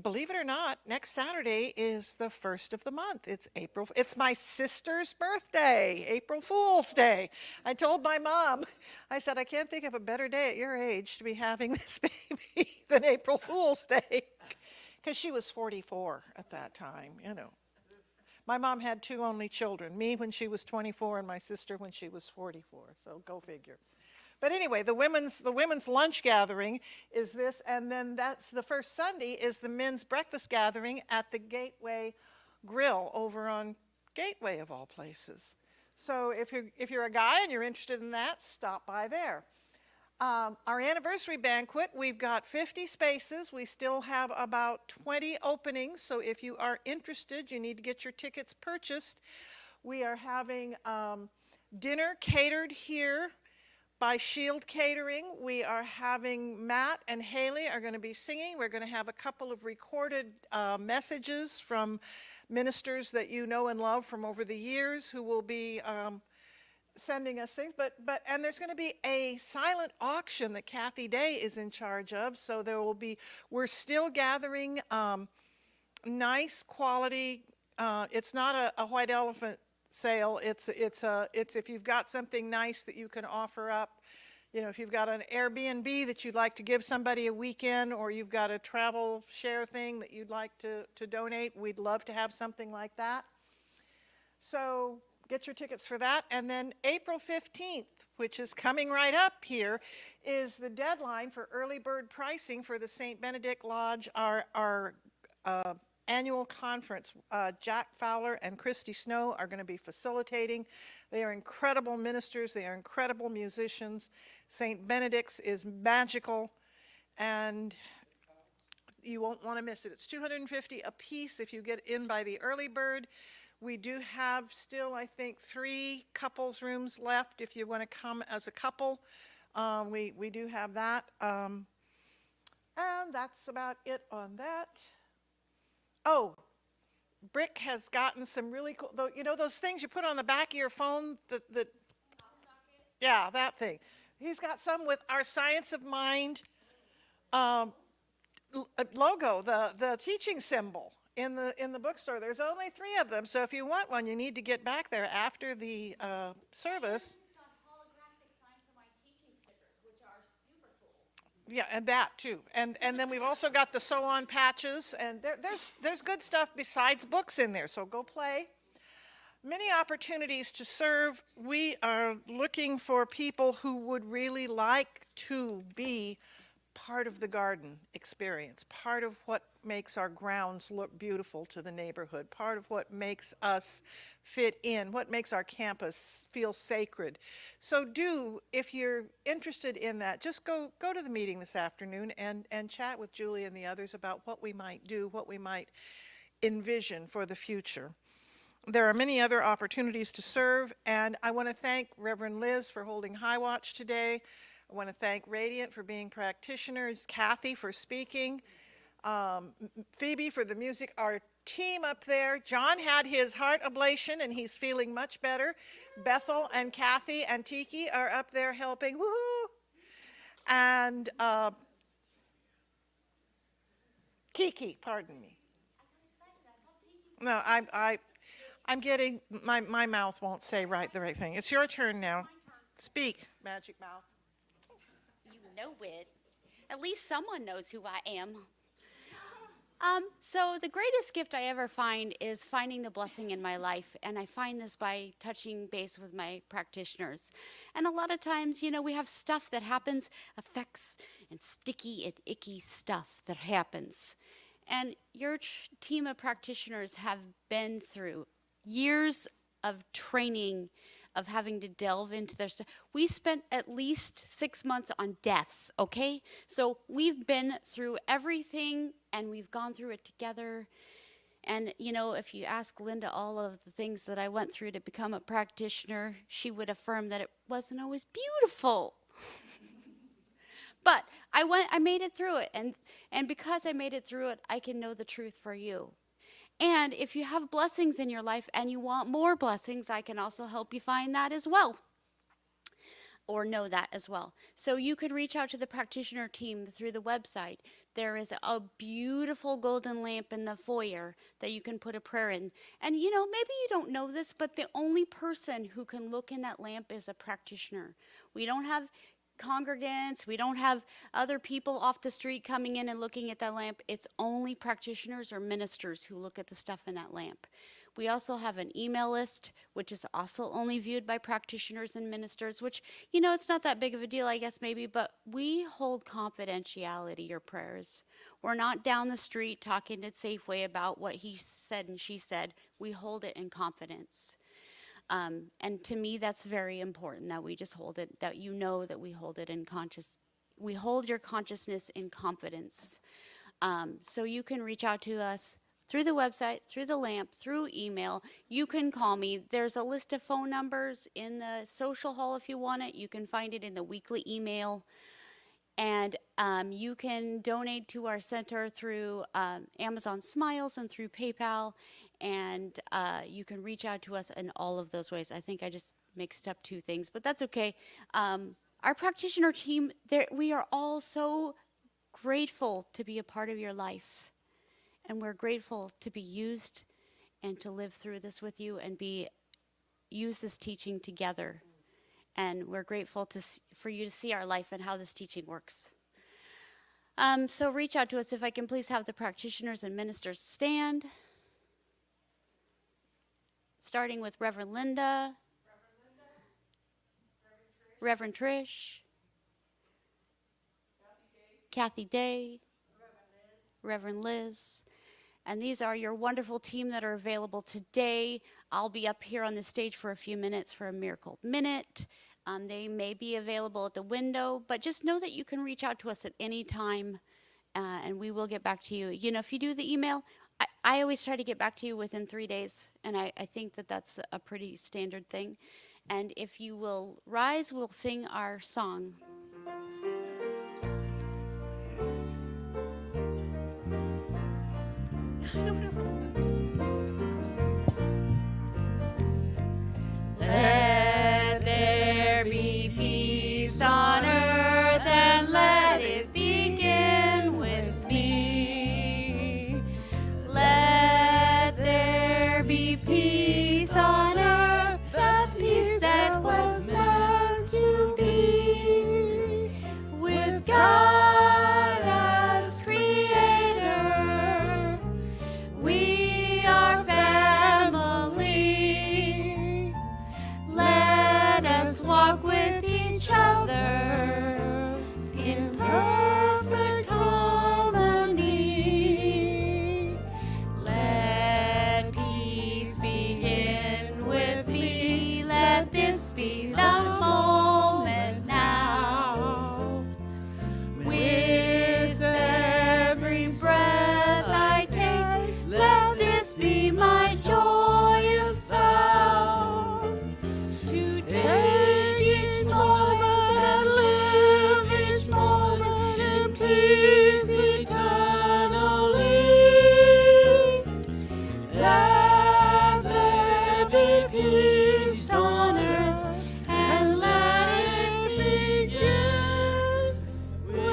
Believe it or not, next Saturday is the first of the month. It's April. It's my sister's birthday, April Fool's Day. I told my mom, I said, I can't think of a better day at your age to be having this baby than April Fool's Day, because she was 44 at that time, My mom had two only children, me when she was 24 and my sister when she was 44, so go figure. But anyway, the women's lunch gathering is this, and then that's the first Sunday is the men's breakfast gathering at the Gateway Grill over on Gateway of all places. So if you're a guy and you're interested in that, stop by there. Our anniversary banquet, we've got 50 spaces. We still have about 20 openings, so if you are interested, you need to get your tickets purchased. We are having dinner catered here by Shield Catering. We are having Matt and Haley are going to be singing. We're going to have a couple of recorded messages from ministers that you know and love from over the years who will be sending us things. And there's going to be a silent auction that Kathy Day is in charge of. So we're still gathering nice quality. It's not a white elephant sale. It's if you've got something nice that you can offer up, if you've got an Airbnb that you'd like to give somebody a weekend, or you've got a travel share thing that you'd like to donate, we'd love to have something like that. So get your tickets for that. And then April 15th, which is coming right up here, is the deadline for early bird pricing for the St. Benedict Lodge, our annual conference. Jack Fowler and Christy Snow are going to be facilitating. They are incredible ministers. They are incredible musicians. St. Benedict's is magical, and you won't want to miss it. It's $250 a piece if you get in by the early bird. We do have still, I think, 3 couples rooms left if you want to come as a couple. We do have that. And that's about it on that. Oh, Brick has gotten some really cool, those things you put on the back of your phone, yeah, that thing. He's got some with our Science of Mind logo, the teaching symbol in the bookstore. There's only 3 of them, so if you want one, you need to get back there after the service. Yeah, and that too. And then we've also got the sew-on patches, and there's good stuff besides books in there, so go play. Many opportunities to serve. We are looking for people who would really like to be part of the garden experience, part of what makes our grounds look beautiful to the neighborhood, part of what makes us fit in, what makes our campus feel sacred. So if you're interested in that, just go to the meeting this afternoon and chat with Julie and the others about what we might do, what we might envision for the future. There are many other opportunities to serve, and I want to thank Reverend Liz for holding High Watch today. I want to thank Radiant for being practitioners, Kathy for speaking, Phoebe for the music, our team up there. John had his heart ablation and he's feeling much better. Bethel and Kathy and Tiki are up there helping. Woohoo! And Kiki, pardon me. No, I'm getting, my mouth won't say the right thing. It's your turn now. Speak, Magic Mouth. You know it. At least someone knows who I am. So the greatest gift I ever find is finding the blessing in my life, and I find this by touching base with my practitioners. And a lot of times, we have stuff that happens, effects and sticky and icky stuff that happens. And your team of practitioners have been through years of training, of having to delve into their stuff. We spent at least 6 months on deaths, okay? So we've been through everything, and we've gone through it together. And, if you ask Linda all of the things that I went through to become a practitioner, she would affirm that it wasn't always beautiful. But I made it through it, and because I made it through it, I can know the truth for you. And if you have blessings in your life and you want more blessings, I can also help you find that as well, or know that as well. So you could reach out to the practitioner team through the website. There is a beautiful golden lamp in the foyer that you can put a prayer in. And maybe you don't know this, but the only person who can look in that lamp is a practitioner. We don't have congregants, we don't have other people off the street coming in and looking at that lamp. It's only practitioners or ministers who look at the stuff in that lamp. We also have an email list, which is also only viewed by practitioners and ministers, which, it's not that big of a deal, I guess, maybe, but we hold confidentiality, your prayers. We're not down the street talking to Safeway about what he said and she said. We hold it in confidence. And to me, that's very important that we just hold it, that that we hold it in we hold your consciousness in confidence. So you can reach out to us through the website, through the lamp, through email. You can call me. There's a list of phone numbers in the social hall if you want it. You can find it in the weekly email. And you can donate to our center through Amazon Smiles and through PayPal. And you can reach out to us in all of those ways. I think I just mixed up two things, but that's okay. Our practitioner team, we are all so grateful to be a part of your life. And we're grateful to be used and to live through this with you and use this teaching together. And we're grateful for you to see our life and how this teaching works. So reach out to us. If I can please have the practitioners and ministers stand. Starting with Reverend Linda. Reverend Trish. Kathy Day. Reverend Liz. And these are your wonderful team that are available today. I'll be up here on the stage for a few minutes for a Miracle Minute. They may be available at the window, but just know that you can reach out to us at any time, and we will get back to you. If you do the email, I always try to get back to you within 3 days, and I think that that's a pretty standard thing. And if you will rise, we'll sing our song. Let there be peace on earth, and let it begin with me. Let there be peace on earth, the peace that was meant to be, with God as creator. We are family. Let us walk with each other in perfect harmony. Let peace begin with me. Let this be the moment now. With every breath I take, let this be my joyous vow. To take each moment and live each moment in peace eternally. Let there be peace on earth, and let it begin with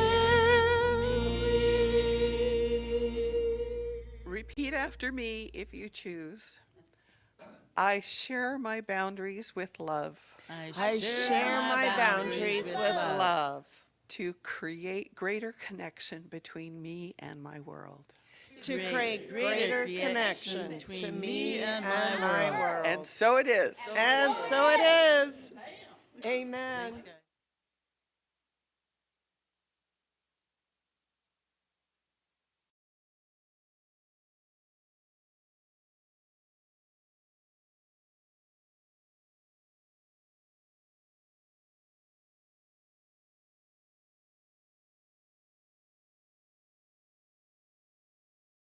me. Repeat after me if you choose. I share my boundaries with love I share my boundaries with love to create greater connection between me and my world. to create greater connection to me and my world. And so it is. And so it is. Amen.